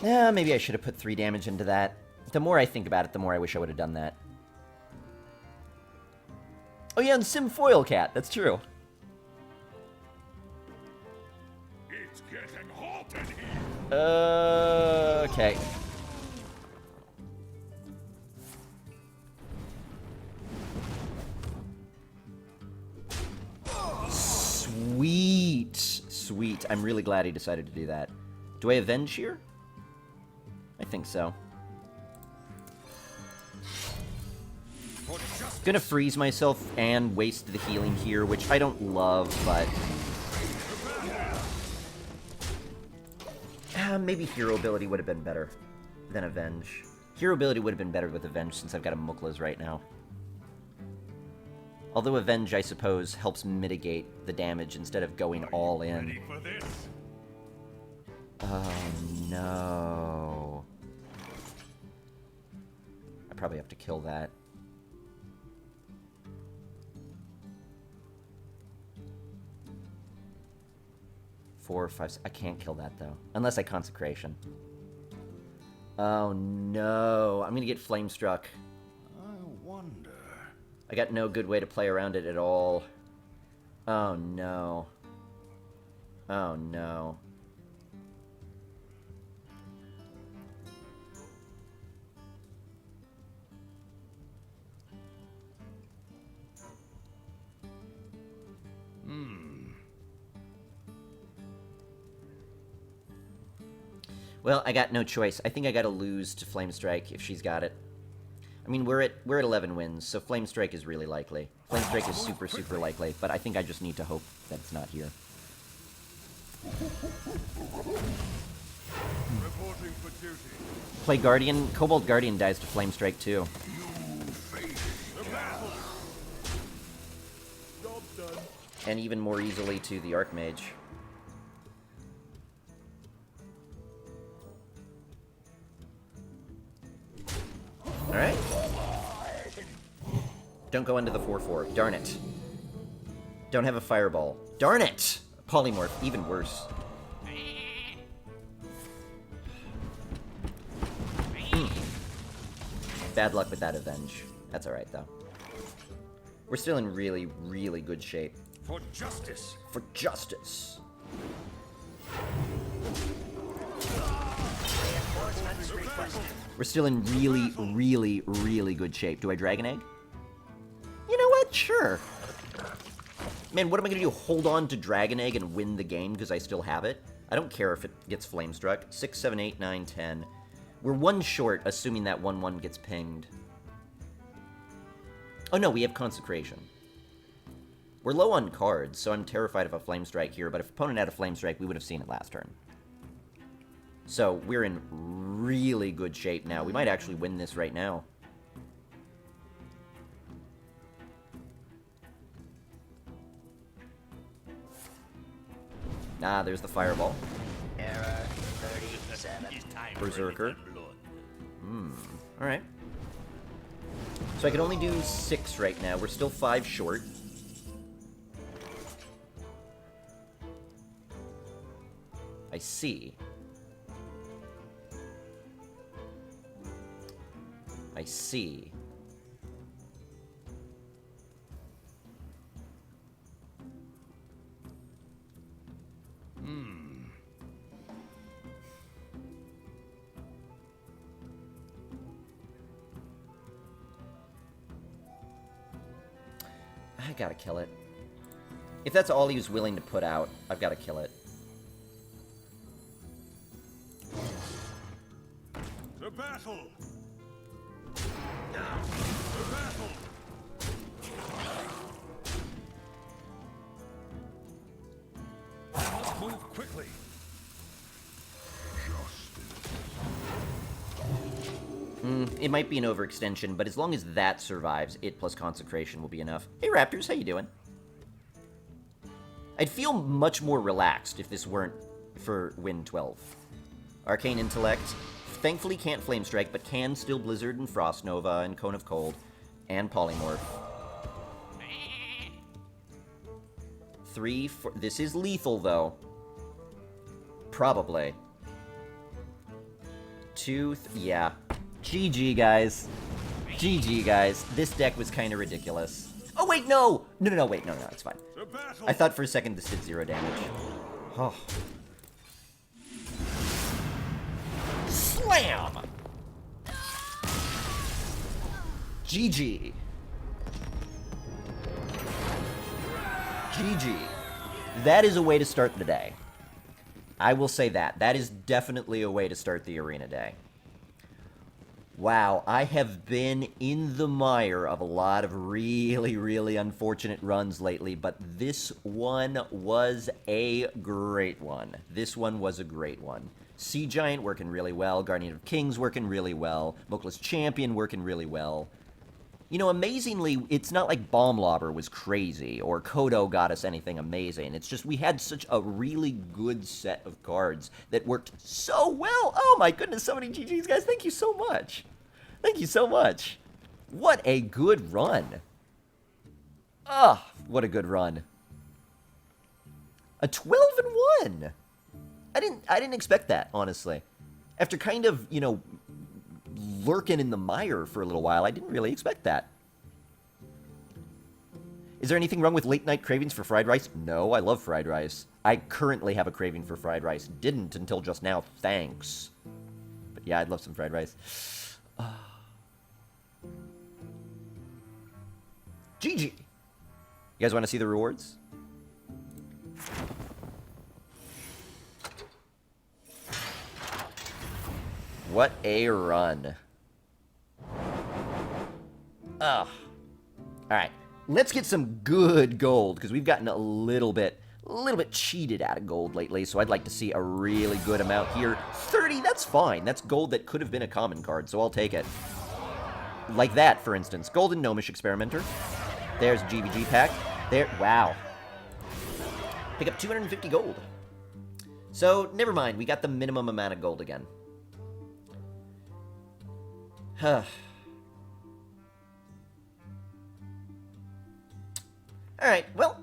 Yeah, maybe I should have put 3 damage into that. The more I think about it, the more I wish I would have done that. Oh yeah, and Sim Foil Cat. That's true. It's getting hot in here. Okay. Sweet. Sweet. I'm really glad he decided to do that. Do I avenge here? I think so. Gonna freeze myself and waste the healing here, which I don't love, but... maybe hero ability would have been better than Avenge. Hero ability would have been better with Avenge since I've got a Muklas right now. Although Avenge, I suppose, helps mitigate the damage instead of going all in. Ready for this? Oh, no. I probably have to kill that. Four, five, I can't kill that, though. Unless I Consecration. Oh, no. I'm gonna get Flamestruck. I wonder. I got no good way to play around it at all. Oh, no. Oh, no. Well, I got no choice. I think I gotta lose to Flamestrike if she's got it. I mean, we're at 11 wins, so Flamestrike is really likely. Flamestrike is super, super likely, but I think I just need to hope that it's not here. Reporting for duty. Play Guardian. Cobalt Guardian dies to Flamestrike too. And even more easily to the Archmage. Alright. Don't go into the 4-4. Darn it. Don't have a Fireball. Darn it! Polymorph, even worse. Bad luck with that Avenge. That's alright, though. We're still in really, really good shape. For justice. For justice. We're still in really, really, really good shape. Do I Dragon Egg? You know what? Sure. Man, what am I going to do? Hold on to Dragon Egg and win the game because I still have it? I don't care if it gets Flamestruck. 6, 7, 8, 9, 10. We're one short, assuming that 1-1 gets pinged. Oh no, we have Consecration. We're low on cards, so I'm terrified of a Flamestrike here, but if opponent had a Flamestrike, we would have seen it last turn. So, we're in really good shape now. We might actually win this right now. Ah, there's the Fireball. Error 37. Berserker. Alright. So I can only do 6 right now. We're still 5 short. I see. I see. I gotta kill it. If that's all he was willing to put out, I've gotta kill it. To battle! To battle! Move quickly! It might be an overextension, but as long as that survives, it plus Consecration will be enough. Hey Raptors, how you doing? I'd feel much more relaxed if this weren't for win 12. Arcane Intellect. Thankfully can't Flamestrike, but can still Blizzard and Frost Nova and Cone of Cold and Polymorph. 3, 4... This is lethal, though. Probably. 2, yeah. GG, guys. GG, guys. This deck was kind of ridiculous. Oh, wait, no! No, wait, no, it's fine. To battle! I thought for a second this did 0 damage. Oh. Slam! GG. GG. That is a way to start the day. I will say that. That is definitely a way to start the arena day. Wow, I have been in the mire of a lot of really, really unfortunate runs lately, but this one was a great one. This one was a great one. Sea Giant working really well, Guardian of Kings working really well, Mokeless Champion working really well. You know, amazingly, it's not like Bomb Lobber was crazy, or Kodo got us anything amazing. It's just we had such a really good set of cards that worked so well. Oh my goodness, so many GGs, guys. Thank you so much. Thank you so much. What a good run. Ah, what a good run. A 12-1. I didn't expect that, honestly. After kind of, you know, lurking in the mire for a little while, I didn't really expect that. Is there anything wrong with late night cravings for fried rice? No, I love fried rice. I currently have a craving for fried rice. Didn't until just now, thanks. But yeah, I'd love some fried rice. GG. You guys want to see the rewards? What a run. Ugh. Alright, let's get some good gold, because we've gotten a little bit cheated out of gold lately, so I'd like to see a really good amount here. 30, that's fine. That's gold that could have been a common card, so I'll take it. Like that, for instance. Golden Gnomish Experimenter. There's a GVG pack. There, wow. Pick up 250 gold. So, never mind, we got the minimum amount of gold again. Huh. Alright, well,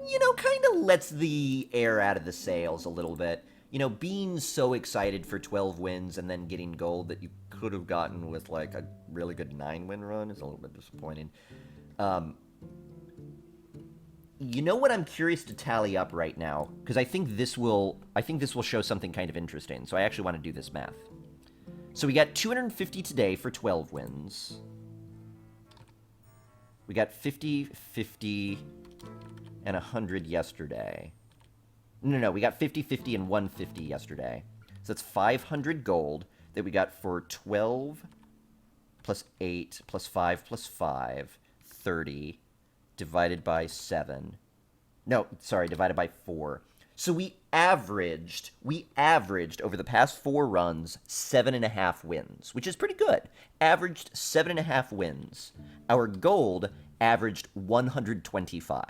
you know, kind of lets the air out of the sails a little bit. You know, being so excited for 12 wins and then getting gold that you could have gotten with, like, a really good 9-win run is a little bit disappointing. You know what I'm curious to tally up right now? Because I think this will show something kind of interesting, so I actually want to do this math. So we got 250 today for 12 wins. We got 50, 50, and 100 yesterday. No, we got 50, 50, and 150 yesterday. So that's 500 gold that we got for 12 plus 8 plus 5 plus 5, 30, divided by 7. No, sorry, divided by 4. So we averaged over the past 4 runs 7.5 wins, which is pretty good. Averaged 7.5 wins. Our gold averaged 125.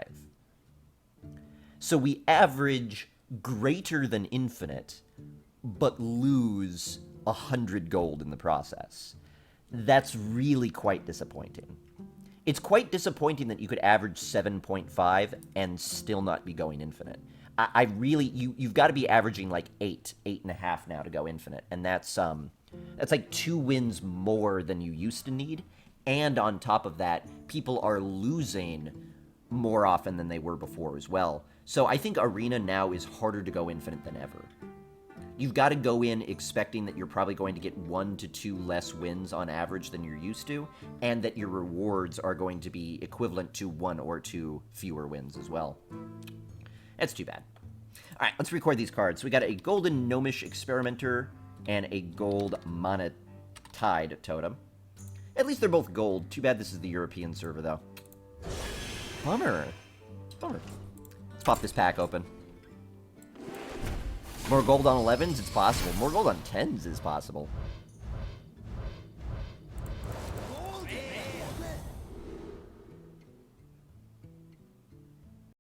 So we average greater than infinite, but lose 100 gold in the process. That's really quite disappointing. It's quite disappointing that you could average 7.5 and still not be going infinite. I really, you've got to be averaging like 8.5 now to go infinite, and that's like 2 wins more than you used to need. And on top of that, people are losing more often than they were before as well. So I think Arena now is harder to go infinite than ever. You've got to go in expecting that you're probably going to get 1 to 2 less wins on average than you're used to, and that your rewards are going to be equivalent to 1 or 2 fewer wins as well. That's too bad. All right, let's record these cards. We got a Golden Gnomish Experimenter and a Gold Monetide Totem. At least they're both gold. Too bad this is the European server, though. Bummer. Bummer. Let's pop this pack open. More gold on 11s? It's possible. More gold on 10s is possible.